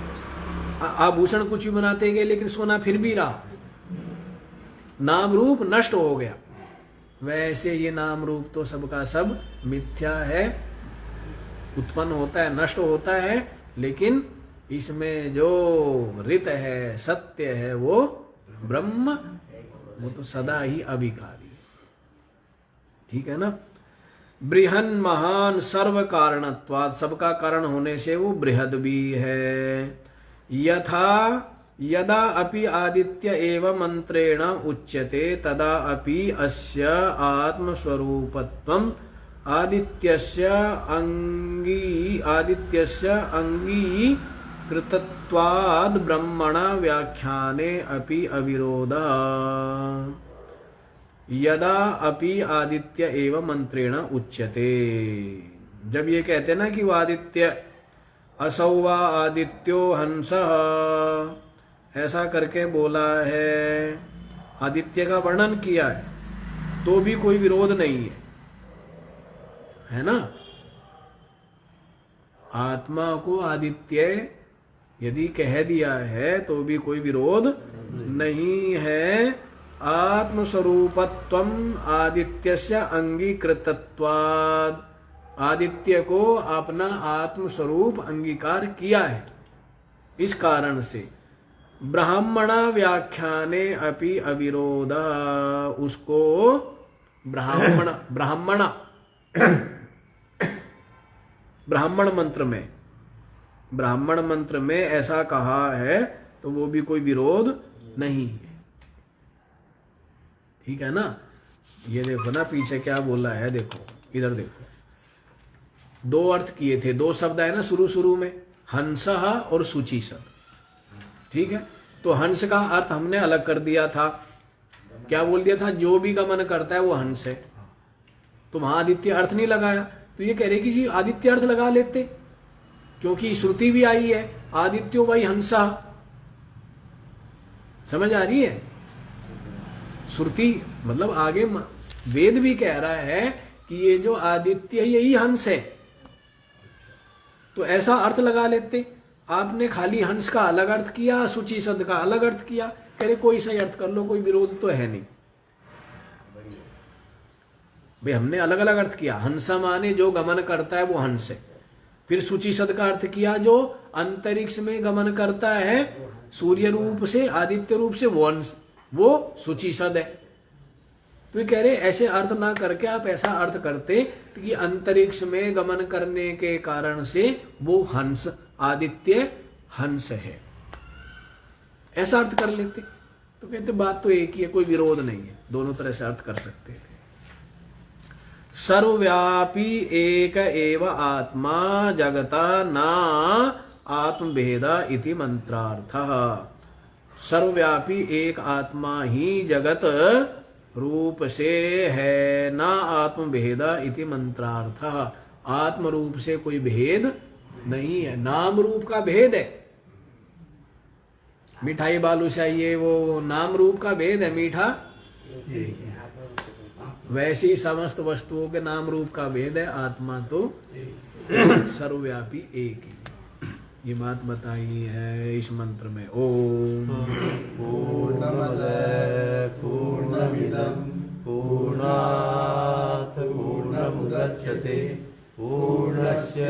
आभूषण कुछ भी बनाते गए, लेकिन सोना फिर भी रहा। नाम रूप नष्ट हो गया। वैसे ये नाम रूप तो सबका सब मिथ्या है, उत्पन्न होता है, नष्ट होता है, लेकिन इसमें जो ऋत है, सत्य है, वो ब्रह्म, वो तो सदा ही अविकारी है। ठीक है ना। बृहन महान सर्व कारणत्वाद, सबका कारण होने से वो बृहद भी है। यथा यदा अपि आदित्य एव मंत्रेण उच्यते तदा अपि अस्य आत्मस्वरूपत्वम् आदित्यस्य अंगी कृतत्वाद ब्रह्मण व्याख्याने अपि अविरोधा। यदा अपि आदित्य एव मंत्रेण उच्यते, जब ये कहते हैं ना कि वो आदित्य, असौ वा आदित्यो हंसः, ऐसा करके बोला है, आदित्य का वर्णन किया है, तो भी कोई विरोध नहीं है ना। आत्मा को आदित्य यदि कह दिया है तो भी कोई विरोध नहीं है। आत्मस्वरूपत्वम आदित्यस्य अंगीकृतत्वाद, आदित्य को अपना आत्मस्वरूप अंगीकार किया है, इस कारण से ब्राह्मण व्याख्याने अपि अविरोध, उसको ब्राह्मण मंत्र में ऐसा कहा है, तो वो भी कोई विरोध नहीं है। ठीक है ना। ये देखो ना पीछे क्या बोला है, देखो इधर देखो, दो अर्थ किए थे, दो शब्द है ना शुरू में, हंस और सूची शब्द। ठीक है। तो हंस का अर्थ हमने अलग कर दिया था, क्या बोल दिया था? जो भी गमन करता है वो हंस है। तो वहां आदित्य अर्थ नहीं लगाया, तो ये कह रहे कि जी आदित्य अर्थ लगा लेते, क्योंकि श्रुति भी आई है आदित्यो वही हंसा। समझ आ रही है? श्रुति मतलब आगे वेद भी कह रहा है कि ये जो आदित्य है यही हंस है, तो ऐसा अर्थ लगा लेते। आपने खाली हंस का अलग अर्थ किया, सूची शब्द का अलग अर्थ किया, कह रहे कोई सही अर्थ कर लो, कोई विरोध तो है नहीं। भाई हमने अलग अलग अर्थ किया, हंसा माने जो गमन करता है वो हंस है, फिर सूची शब्द का अर्थ किया जो अंतरिक्ष में गमन करता है सूर्य रूप से, आदित्य रूप से, वो हंस, वो सूची शब्द है। तो ये कह रहे ऐसे अर्थ ना करके आप ऐसा अर्थ करते कि अंतरिक्ष में गमन करने के कारण से वो हंस, आदित्य हंस है, ऐसा अर्थ कर लेते। तो कहते बात तो एक ही है, कोई विरोध नहीं है, दोनों तरह से अर्थ कर सकते थे। सर्वव्यापी एक एव आत्मा जगता ना आत्मभेदा इति मंत्रार्थः। सर्वव्यापी एक आत्मा ही जगत रूप से है, ना आत्मभेदा इति मंत्रार्थः, आत्म रूप से कोई भेद नहीं है, नाम रूप का भेद है। मिठाई बालूशाही ये वो नाम रूप का भेद है, मीठा वैसे ही समस्त वस्तुओं के नाम रूप का भेद है, आत्मा तो सर्वव्यापी एक ही। ये बात बताई है इस मंत्र में। ओम पूर्णमद पूर्णमिदं पूर्णात् पूर्णमुदच्यते पूर्णस्य